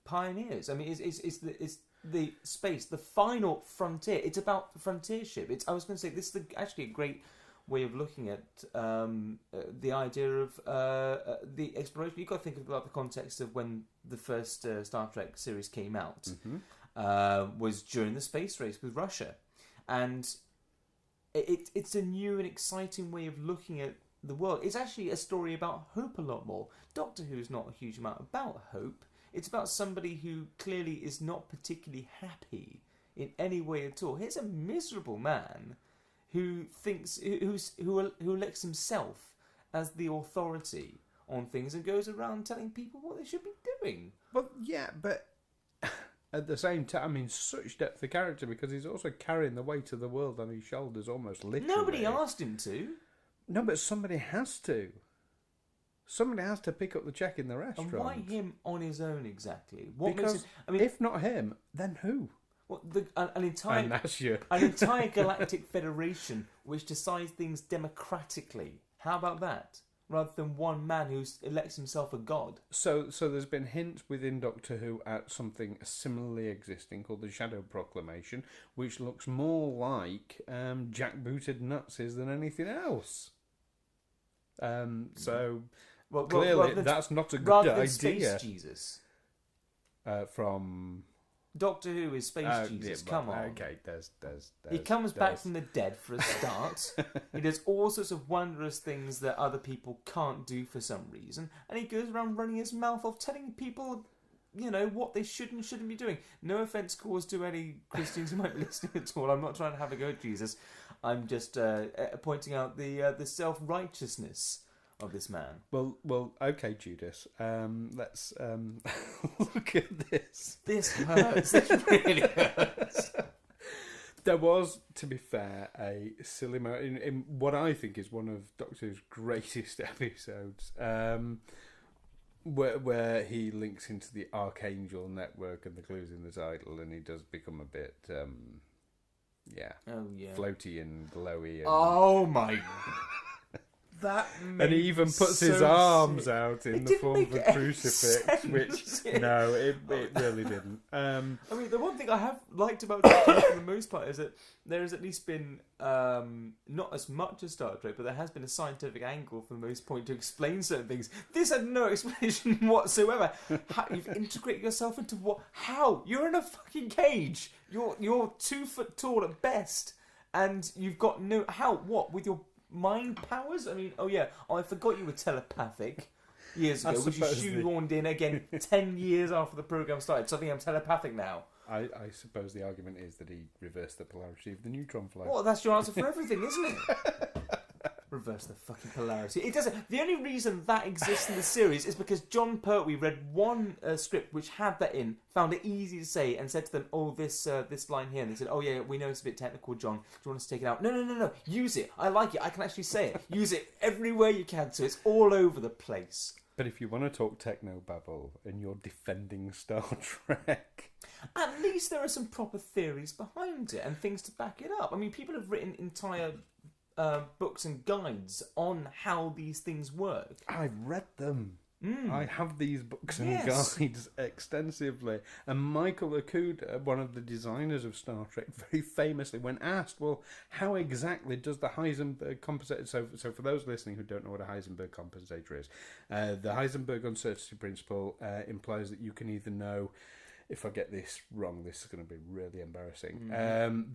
pioneers. I mean, it's the space, the final frontier. It's about frontiership. I was going to say, this is actually a great way of looking at the idea of the exploration. You've got to think about the context of when the first Star Trek series came out. Was during the space race with Russia, and it's a new and exciting way of looking at the world. It's actually a story about hope a lot more. Doctor Who is not a huge amount about hope. It's about somebody who clearly is not particularly happy in any way at all. Here's a miserable man who elects himself as the authority on things and goes around telling people what they should be doing. Well, yeah, but at the same time, such depth of character, because he's also carrying the weight of the world on his shoulders, almost literally. Nobody asked him to. No, but somebody has to. Somebody has to pick up the check in the restaurant. And why him on his own exactly? Because if not him, then who? An entire galactic federation which decides things democratically. How about that? Rather than one man who elects himself a god. So there's been hints within Doctor Who at something similarly existing called the Shadow Proclamation, which looks more like jackbooted nutses than anything else. Clearly that's not a good idea. Space Jesus. From Doctor Who is Space Jesus. Come on. Okay, there's he comes back from the dead for a start. He does all sorts of wondrous things that other people can't do for some reason, and he goes around running his mouth off, telling people, what they should and shouldn't be doing. No offence caused to any Christians who might be listening at all. I'm not trying to have a go at Jesus. I'm just pointing out the self-righteousness of this man. Well, okay, Judas. Let's look at this. This hurts. This really hurts. There was, to be fair, a silly moment in what I think is one of Doctor Who's greatest episodes, where he links into the Archangel network and the clues in the title, and he does become a bit, floaty and glowy. And... Oh my! And he even puts his arms out in the form of a crucifix, which it really didn't. The one thing I have liked about Doctor Who for the most part is that there has at least been not as much as Star Trek, but there has been a scientific angle for the most point to explain certain things. This had no explanation whatsoever. How you've integrated yourself into what? How? You're in a fucking cage. You're 2 foot tall at best, and you've got no how? What with your mind powers? I forgot you were telepathic years ago, which you shoehorned in again 10 years after the programme started. So I think I'm telepathic now. I suppose the argument is that he reversed the polarity of the neutron flow. Well, that's your answer for everything, isn't it? Reverse the fucking polarity. It doesn't. The only reason that exists in the series is because John Pertwee read one script which had that in, found it easy to say, and said to them, "Oh, this line here," and they said, "Oh yeah, we know it's a bit technical, John. Do you want us to take it out?" No. Use it. I like it. I can actually say it. Use it everywhere you can, so it's all over the place. But if you want to talk technobabble and you're defending Star Trek, at least there are some proper theories behind it and things to back it up. People have written entire books and guides on how these things work. I've read them. I have these books and Yes. guides extensively. And Michael Okuda, one of the designers of Star Trek, very famously, when asked, well, how exactly does the Heisenberg compensator... So for those listening who don't know what a Heisenberg compensator is, the Heisenberg uncertainty principle implies that you can either know... If I get this wrong, this is going to be really embarrassing.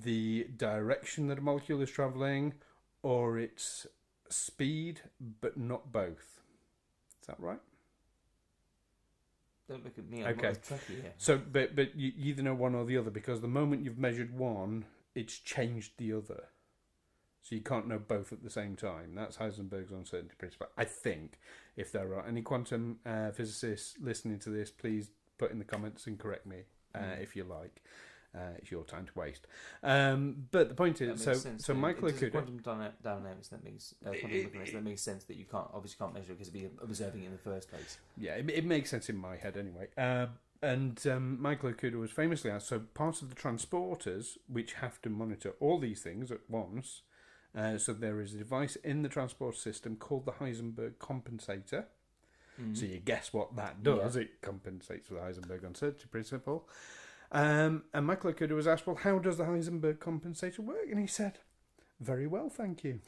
The direction that a molecule is travelling, or its speed, but not both. Is that right? Don't look at me. I'm Okay. not as tricky here. So, but you either know one or the other, because the moment you've measured one, it's changed the other. So you can't know both at the same time. That's Heisenberg's uncertainty principle. I think. If there are any quantum physicists listening to this, please put in the comments and correct me if you like. It's your time to waste. But the point is, so Michael Okuda... Quantum dynamics, that makes that makes sense that you obviously can't measure it because of you observing it in the first place. Yeah, it makes sense in my head anyway. And Michael Okuda was famously asked, so part of the transporters, which have to monitor all these things at once, so there is a device in the transport system called the Heisenberg compensator. So you guess what that does. Yeah. It compensates for the Heisenberg uncertainty principle. And Michael Okuda was asked, well, how does the Heisenberg compensator work? And he said, very well, thank you.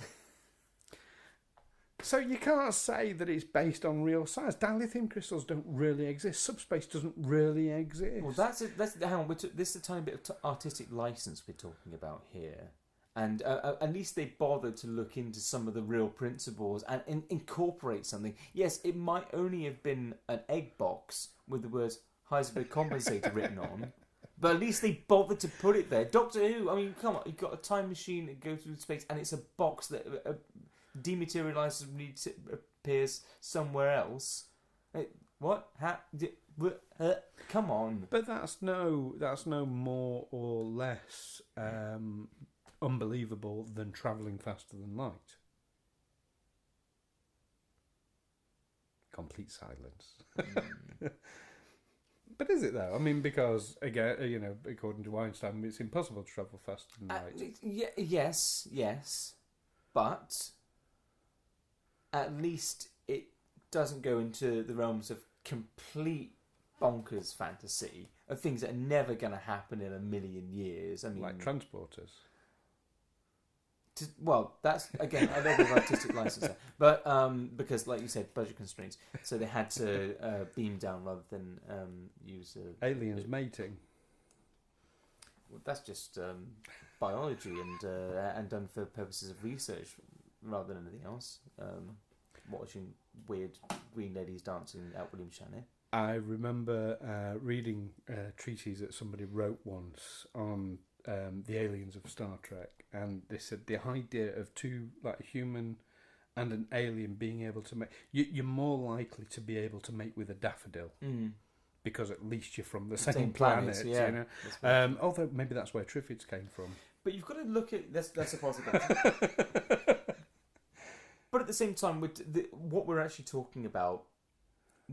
So you can't say that it's based on real science. Dilithium crystals don't really exist. Subspace doesn't really exist. Well, that's hang on. This is a tiny bit of artistic license we're talking about here. And at least they bothered to look into some of the real principles and incorporate something. Yes, it might only have been an egg box with the words Heisenberg compensator written on, but at least they bothered to put it there. Doctor Who, I mean, come on, you've got a time machine that goes through space and it's a box that dematerializes and appears somewhere else. What? Come on. But that's no more or less... unbelievable than travelling faster than light. Complete silence. But is it though? I mean, because again, according to Einstein, it's impossible to travel faster than light. Yes, but at least it doesn't go into the realms of complete bonkers fantasy of things that are never going to happen in a million years. I mean, like transporters. Well, that's again a little bit of artistic license there. But because, like you said, budget constraints, so they had to beam down rather than use aliens mating. Well, that's just biology and done for purposes of research rather than anything else. Watching weird green ladies dancing at William Shatner. I remember reading a treatise that somebody wrote once on the aliens of Star Trek, and they said the idea of two, like a human and an alien, being able to mate, you're more likely to be able to mate with a daffodil because at least you're from the same planet. Yeah, you know? Although maybe that's where Triffids came from. But you've got to look at that's a possibility. But at the same time, with what we're actually talking about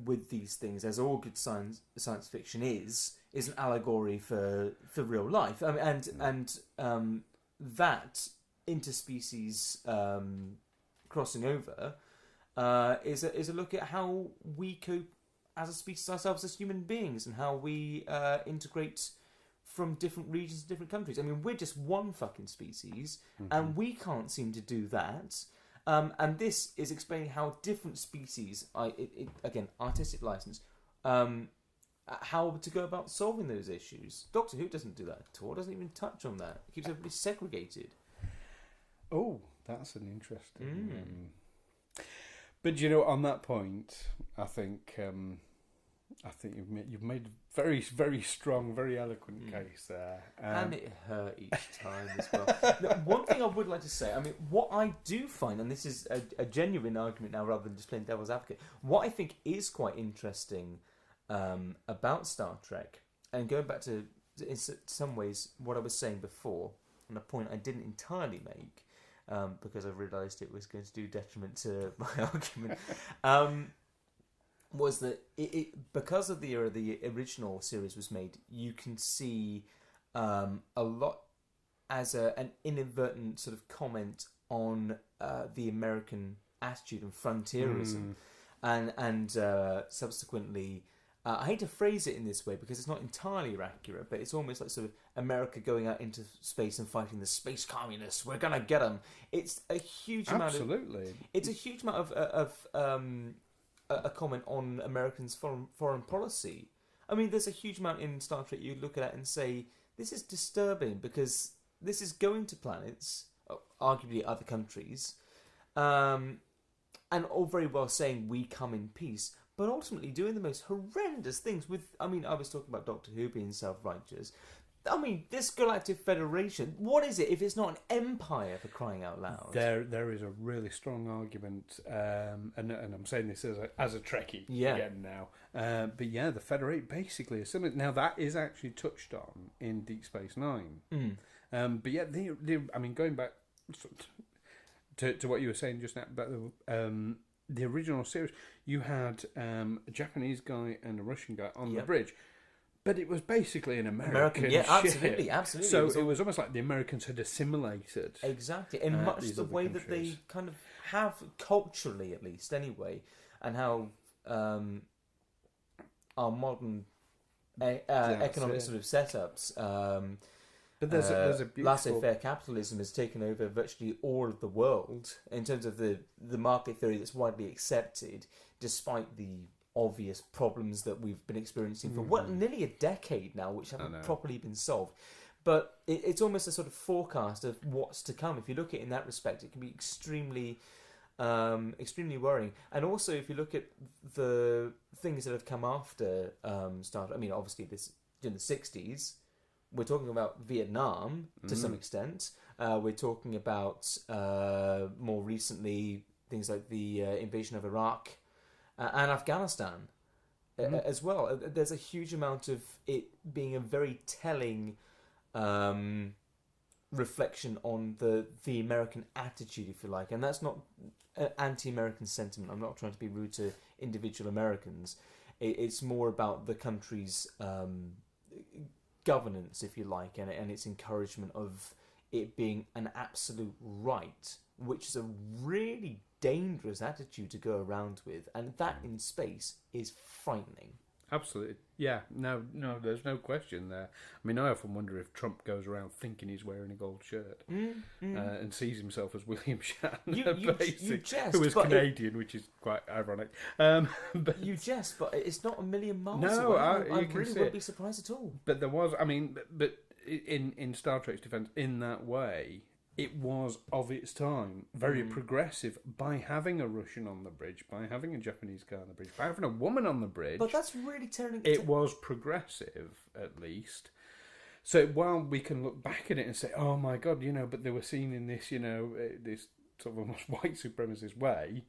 with these things, as all good science fiction is an allegory for real life. I mean, and that interspecies crossing over is a look at how we cope as a species ourselves as human beings, and how we integrate from different regions and different countries. I mean, we're just one fucking species, and we can't seem to do that. And this is explaining how different species, again, artistic license, how to go about solving those issues. Doctor Who doesn't do that at all, doesn't even touch on that. It keeps everybody segregated. Oh, that's an interesting... But, on that point, I think you've made a very, very strong, very eloquent case there. And it hurt each time as well. Now, one thing I would like to say, I mean, what I do find, and this is a genuine argument now rather than just playing devil's advocate, what I think is quite interesting about Star Trek, and going back to, in some ways, what I was saying before, and a point I didn't entirely make, because I realised it was going to do detriment to my argument, was that it because of the era the original series was made, you can see a lot as an inadvertent sort of comment on the American attitude and frontierism. and subsequently. I hate to phrase it in this way because it's not entirely accurate, but it's almost like sort of America going out into space and fighting the space communists. We're gonna get them. It's a huge amount of. Absolutely. It's a huge amount of a comment on Americans' foreign policy. I mean, there's a huge amount in Star Trek you look at it and say this is disturbing because this is going to planets, arguably other countries, and all very well saying we come in peace. But ultimately doing the most horrendous things with... I mean, I was talking about Doctor Who being self-righteous. I mean, this Galactic Federation, what is it if it's not an empire, for crying out loud? There is a really strong argument, and I'm saying this as a Trekkie again now. But yeah, the Federation basically is similar. Now, that is actually touched on in Deep Space Nine. But yeah, I mean, going back to what you were saying just now about the original series, you had a Japanese guy and a Russian guy on the bridge, but it was basically an American ship. Absolutely. So it was almost like the Americans had assimilated. Exactly, in much the way that they kind of have culturally, at least anyway, and how our modern economic sort of setups. But there's a beautiful... laissez-faire capitalism has taken over virtually all of the world in terms of the market theory that's widely accepted, despite the obvious problems that we've been experiencing for nearly a decade now, which haven't properly been solved. But it's almost a sort of forecast of what's to come. If you look at it in that respect, it can be extremely worrying. And also, if you look at the things that have come after Star Trek, I mean, obviously this in the 60s. We're talking about Vietnam to some extent. We're talking about more recently things like the invasion of Iraq and Afghanistan as well. There's a huge amount of it being a very telling reflection on the American attitude, if you like. And that's not an anti-American sentiment. I'm not trying to be rude to individual Americans. It's more about the country's... governance, if you like, and its encouragement of it being an absolute right, which is a really dangerous attitude to go around with, and that in space is frightening. Absolutely. Yeah, no, there's no question there. I mean, I often wonder if Trump goes around thinking he's wearing a gold shirt and sees himself as William Shatner, who is Canadian, which is quite ironic. But you jest, but it's not a million miles no, away. I really wouldn't be surprised at all. But there was, I mean, but in Star Trek's defence, in that way, it was of its time very progressive by having a Russian on the bridge, by having a Japanese guy on the bridge, by having a woman on the bridge. But that's really turning... It was progressive, at least. So while we can look back at it and say, oh my God, but they were seen in this, this sort of almost white supremacist way,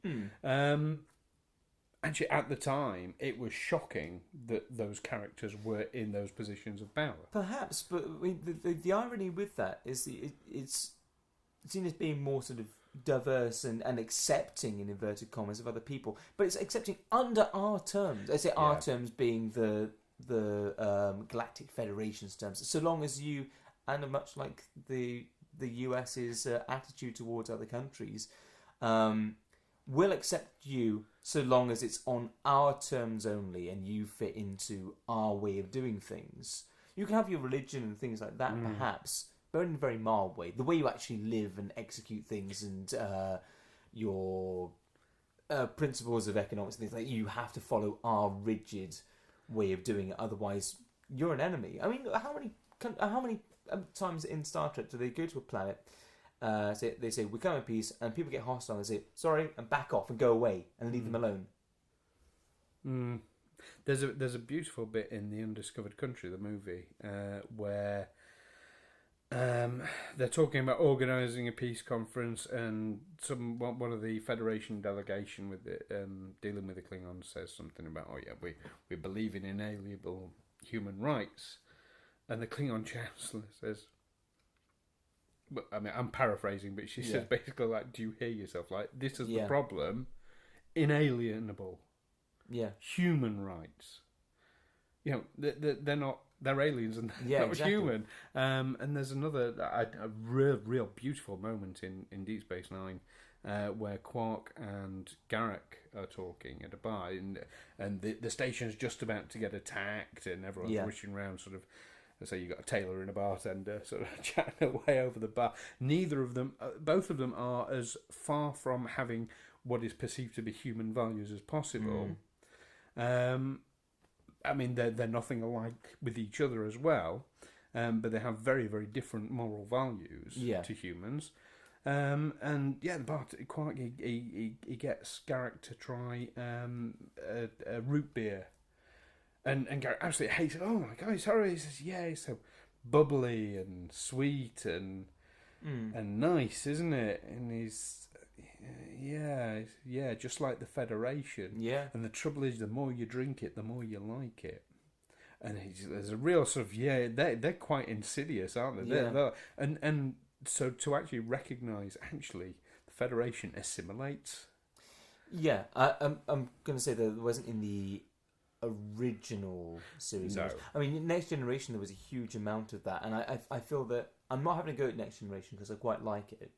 actually at the time, it was shocking that those characters were in those positions of power. Perhaps, but I mean, the irony with that is it's seen as being more sort of diverse and accepting, in inverted commas, of other people, but it's accepting under our terms. I say our terms being the Galactic Federation's terms. So long as you, and much like the US's attitude towards other countries, will accept you so long as it's on our terms only and you fit into our way of doing things. You can have your religion and things like that, perhaps, but in a very mild way. The way you actually live and execute things and your principles of economics and things like that, you have to follow our rigid way of doing it. Otherwise, you're an enemy. I mean, how many times in Star Trek do they go to a planet, they say, we come in peace, and people get hostile and they say, sorry, and back off and go away and leave them alone? There's a beautiful bit in The Undiscovered Country, the movie, where they're talking about organising a peace conference, and one of the Federation delegation with dealing with the Klingons says something about, we believe in inalienable human rights, and the Klingon chancellor says, I mean, I'm paraphrasing, but she says basically like, do you hear yourself? Like, this is the problem, inalienable human rights. They're not. They're aliens and not human. And there's another a real beautiful moment in Deep Space Nine where Quark and Garak are talking at a bar, and the station's just about to get attacked, and everyone's rushing around, sort of. So you got a tailor and a bartender sort of chatting away over the bar. Neither of them, both of them, are as far from having what is perceived to be human values as possible. I mean, they're nothing alike with each other as well, but they have very, very different moral values to humans. The bartender, Quark, he gets Garak to try a root beer. And Garak absolutely hates it. Oh my god, he's horrible. He says, he's so bubbly and sweet and nice, isn't it? And he's just like the Federation. Yeah. And the trouble is, the more you drink it, the more you like it. And there's a real sort of they're quite insidious, aren't they? Yeah. And so to actually recognise, actually, the Federation assimilates. Yeah, I'm going to say that it wasn't in the original series. No. I mean, Next Generation, there was a huge amount of that, and I feel that I'm not having to go at Next Generation because I quite like it,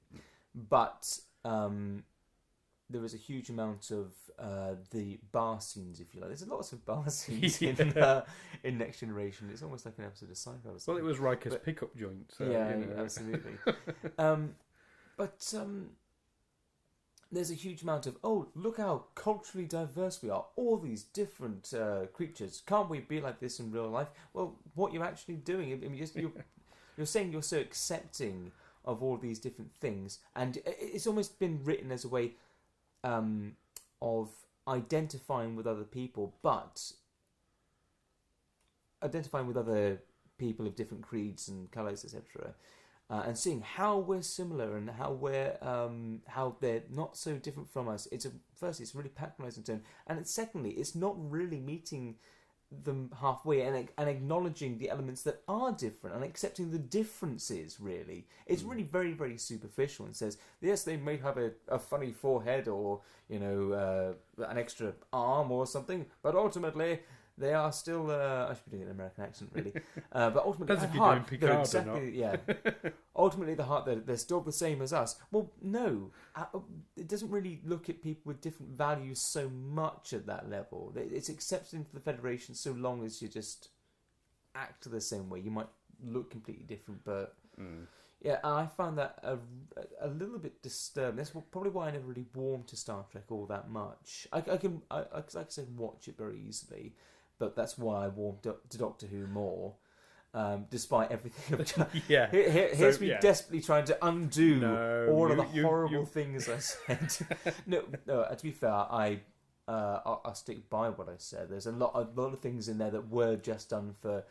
but there was a huge amount of the bar scenes, if you like. There's lots of bar scenes in Next Generation. It's almost like an episode of Sci-Fi. Well, it was Riker's pickup joint. So, absolutely. There's a huge amount of, look how culturally diverse we are. All these different creatures. Can't we be like this in real life? Well, what you're actually doing, I mean, you're saying you're so accepting of all these different things, and it's almost been written as a way of identifying with other people, but identifying with other people of different creeds and colours, etc. And seeing how we're similar and how we're how they're not so different from us. Firstly, it's a really patronising tone, and secondly, it's not really meeting them halfway and acknowledging the elements that are different and accepting the differences. Really, it's really very, very superficial and says, yes, they may have a funny forehead or an extra arm or something, but ultimately they are still. I should be doing an American accent, really. But ultimately, at heart, they're exactly ultimately, the heart, they're still the same as us. Well, no, it doesn't really look at people with different values so much at that level. It's accepted into the Federation so long as you just act the same way. You might look completely different, but yeah, I found that a little bit disturbing. That's probably why I never really warmed to Star Trek all that much. I can, like I said, watch it very easily. But that's why I warmed up to Doctor Who more, despite everything I've done. Here's me desperately trying to undo all of the horrible things I said. No, to be fair, I'll stick by what I said. There's a lot of things in there that were just done for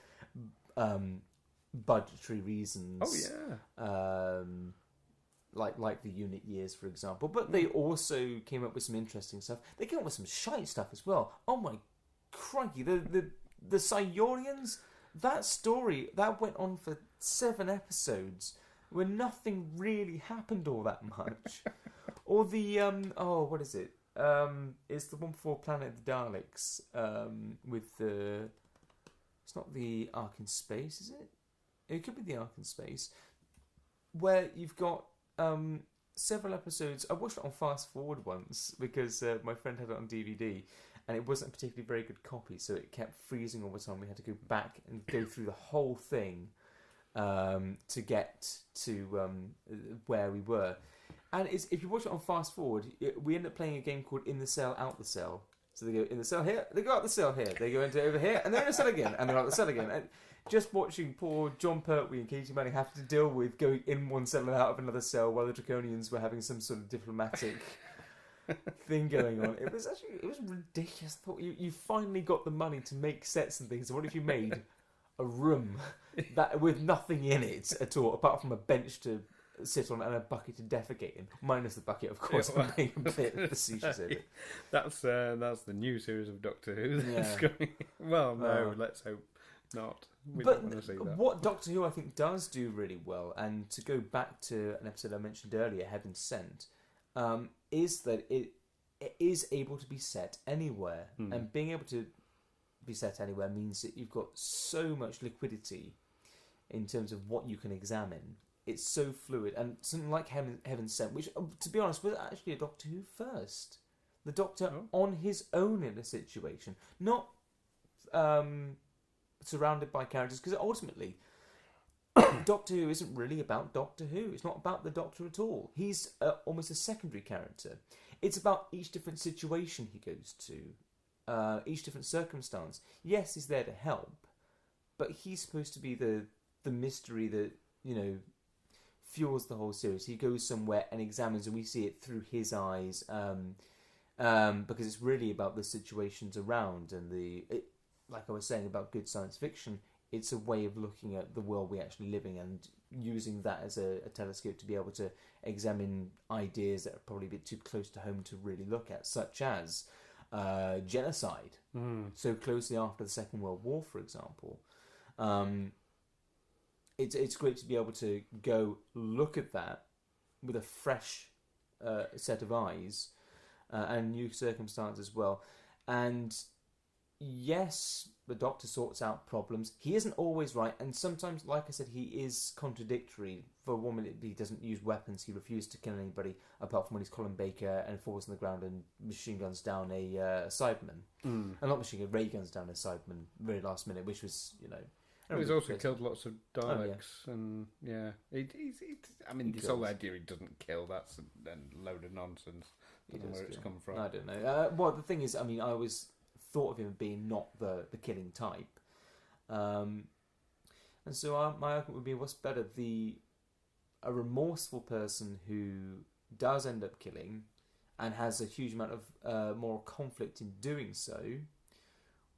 budgetary reasons. Like the unit years, for example. But they also came up with some interesting stuff. They came up with some shite stuff as well. Oh my crikey, the Silurians, that story, that went on for 7 episodes where nothing really happened all that much. Or the, what is it? It's the one before Planet of the Daleks, with the... It's not the Ark in Space, is it? It could be the Ark in Space, where you've got several episodes. I watched it on fast forward once because my friend had it on DVD, and it wasn't a particularly very good copy, so it kept freezing all the time. We had to go back and go through the whole thing to get to where we were. And if you watch it on fast forward, we end up playing a game called In the Cell, Out the Cell. So they go in the cell here, they go out the cell here, they go into over here, and they're in the cell again, and they're out the cell again. And just watching poor John Pertwee and Katie Manning have to deal with going in one cell and out of another cell while the Draconians were having some sort of diplomatic thing going on. It was ridiculous. I thought you finally got the money to make sets and things. So what if you made a room that with nothing in it at all, apart from a bench to sit on and a bucket to defecate in, minus the bucket, of course, and being a bit facetious of it. That's the new series of Doctor Who that's going. Well, no, let's hope not. We don't want to see that. What Doctor Who I think does do really well, and to go back to an episode I mentioned earlier, Heaven Sent, is that it is able to be set anywhere, and being able to be set anywhere means that you've got so much liquidity in terms of what you can examine. it's so fluid, and something like Heaven Sent, which, to be honest, was actually a Doctor Who first. The Doctor on his own in a situation, not surrounded by characters, because ultimately, Doctor Who isn't really about Doctor Who. It's not about the Doctor at all. He's almost a secondary character. It's about each different situation he goes to, each different circumstance. Yes, he's there to help, but he's supposed to be the mystery that, fuels the whole series. He goes somewhere and examines, and we see it through his eyes, because it's really about the situations around, and like I was saying about good science fiction, it's a way of looking at the world we actually live in and using that as a telescope to be able to examine ideas that are probably a bit too close to home to really look at, such as genocide. So closely after the Second World War, for example. It's great to be able to go look at that with a fresh set of eyes and new circumstance as well. And yes, the Doctor sorts out problems. He isn't always right, and sometimes, like I said, he is contradictory. For one minute, he doesn't use weapons. He refuses to kill anybody, apart from when he's Colin Baker and falls on the ground and machine guns down a Cyberman. And not machine gun, ray guns down a Cyberman very last minute, which was, He's also killed lots of Daleks, and this whole idea he doesn't kill, that's a load of nonsense. I don't know where it's come from. I don't know. Well, the thing is, I always thought of him being not the killing type. And so my argument would be, what's better, a remorseful person who does end up killing and has a huge amount of moral conflict in doing so,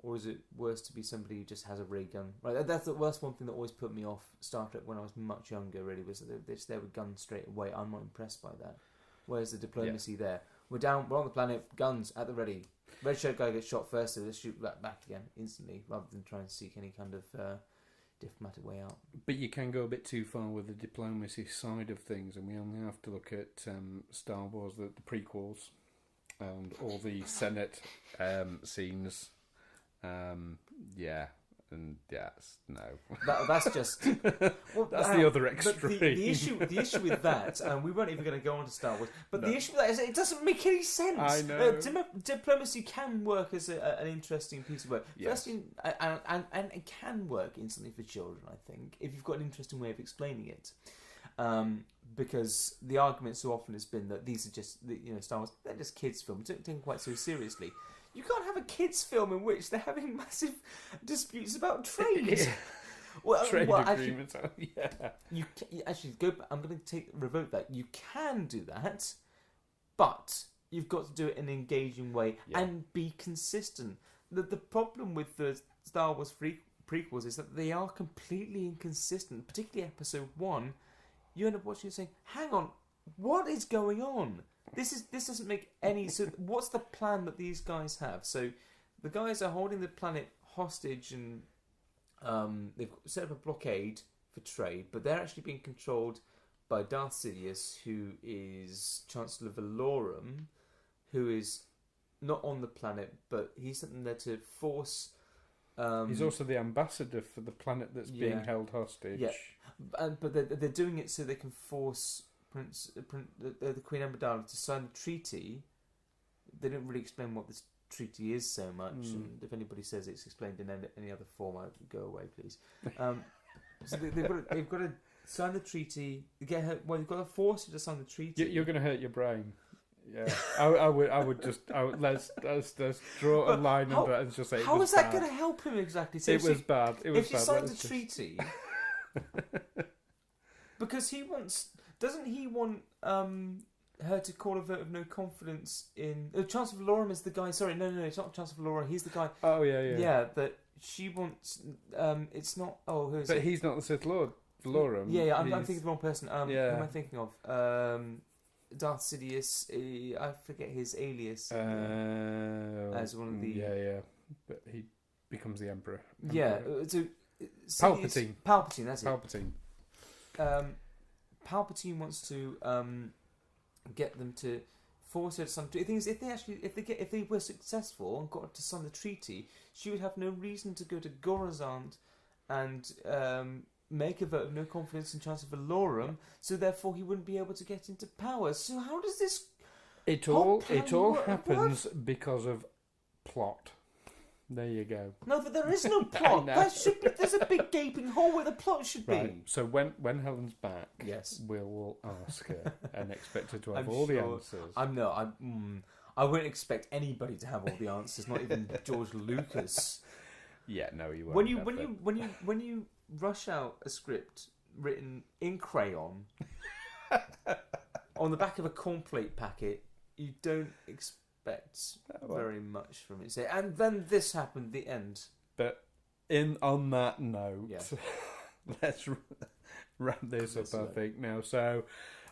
or is it worse to be somebody who just has a ray gun? Right, that's one thing that always put me off Star Trek when I was much younger, really, was that they're just there with guns straight away. I'm not impressed by that. Where's the diplomacy there? We're on the planet, guns at the ready. Red shirt guy gets shot first, so let's shoot that back again instantly, rather than try and seek any kind of diplomatic way out. But you can go a bit too far with the diplomacy side of things, and we only have to look at Star Wars, the prequels, and all the Senate scenes. No. That's just... Well, that's the other extreme. The issue with that, and we weren't even going to go on to Star Wars, but the issue with that is it doesn't make any sense. I know. Diplomacy can work as an interesting piece of work. Yes. And it can work instantly for children, I think, if you've got an interesting way of explaining it. Because the argument so often has been that these are just, Star Wars, they're just kids' films, don't take them quite so seriously. You can't have a kids' film in which they're having massive disputes about trade. Trade agreements. You actually go back. I'm going to revoke that. You can do that, but you've got to do it in an engaging way and be consistent. The problem with the Star Wars prequels is that they are completely inconsistent. Particularly Episode 1, you end up watching and saying, "Hang on, what is going on? This doesn't make any... So what's the plan that these guys have?" So the guys are holding the planet hostage, and they've set up a blockade for trade, but they're actually being controlled by Darth Sidious, who is Chancellor Valorum, who is not on the planet, but he's something there to force... he's also the ambassador for the planet that's being held hostage. Yeah, but they're doing it so they can force... the Queen Amidala to sign the treaty. They don't really explain what this treaty is so much, and if anybody says it's explained in any other form, I'd go away, please. So they've got to sign the treaty. They've got to force you to sign the treaty. You're going to hurt your brain. Yeah, I would let's draw a line under it and just say how is that going to help him exactly? So it was bad. If he signs the treaty, because doesn't he want her to call a vote of no confidence in... Chancellor Valorum is the guy... Sorry, no, it's not Chancellor Valorum. He's the guy... Oh, yeah. Yeah, that she wants... it's not... Oh, who is it? But he's not the Sith Lord. Valorum. Yeah, I'm thinking of the wrong person. Who am I thinking of? Darth Sidious... I forget his alias. As one of the... Yeah. But he becomes the Emperor. Yeah, so... Palpatine. Palpatine, that's it. Palpatine. Palpatine wants to get them to force her to sign. The thing is, if they were successful and got her to sign the treaty, she would have no reason to go to Coruscant and make a vote of no confidence in Chancellor Valorum, so therefore he wouldn't be able to get into power. So how does this? It all happens because of plot. There you go. No, but there is no plot. There's a big gaping hole where the plot should Right. be. So when Helen's back, Yes, we'll ask her and expect her to have I'm all the sure- answers. I wouldn't expect anybody to have all the answers, not even George Lucas. Yeah, no, you won't. When you rush out a script written in crayon on the back of a cornflake packet, you don't expect very much from it. And then this happened. The end. But on that note, Yeah. let's wrap this up. I think now. So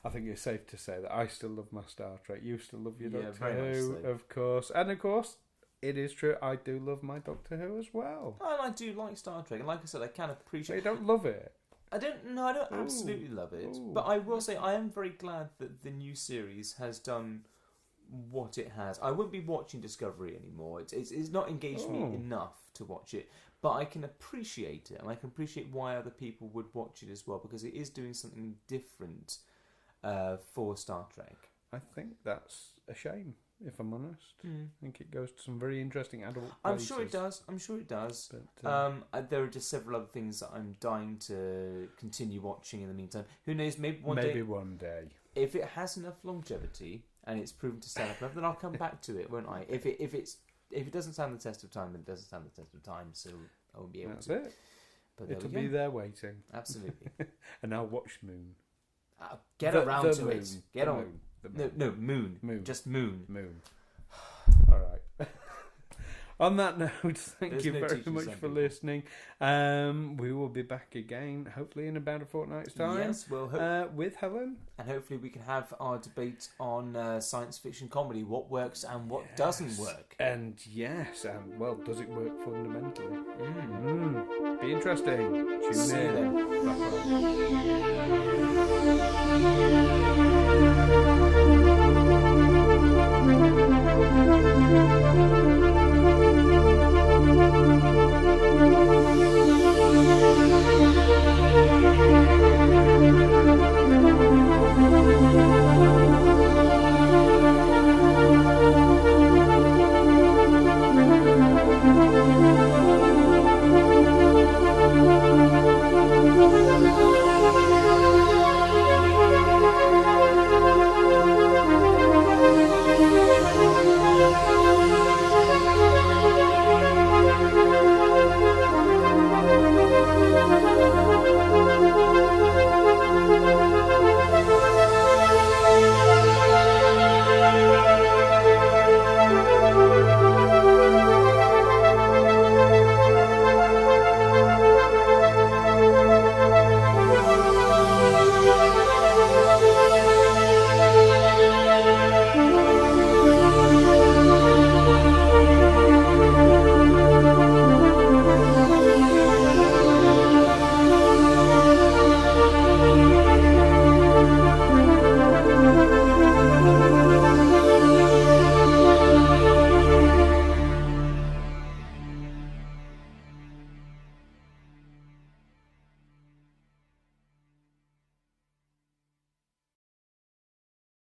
I think it's safe to say that I still love my Star Trek. You still love your Doctor very Who, much so. of course, and of course. It is true, I do love my Doctor Who as well. And I do like Star Trek, and like I said, I can So appreciate. you don't love it? I don't absolutely love it, Ooh. but I will say I am very glad that the new series has done what it has. I wouldn't be watching Discovery anymore. It's not engaged me enough to watch it, but I can appreciate it, and I can appreciate why other people would watch it as well, because it is doing something different for Star Trek. I think that's a shame, if I'm honest. I think it goes to some very interesting adult places. I'm sure it does. But, there are just several other things that I'm dying to continue watching in the meantime. Who knows, maybe one day. If it has enough longevity and it's proven to stand up enough, then I'll come back to it, won't I? If it doesn't stand the test of time, then it doesn't stand the test of time, so I won't be able to. That's it. But It'll be there waiting. Absolutely. And I'll watch Moon. Get around to moon. it. Get on. Moon. The moon. No, Moon. Moon. Just Moon. Moon. All right. On that note, thank There's you no very teaching much some for people. listening. We will be back again, hopefully in about a fortnight's time. Yes, we'll with Helen. and hopefully we can have our debate on science fiction comedy, what works and what doesn't work. And yes, well, does it work fundamentally? Be interesting. Tune See you in. then. Bye-bye.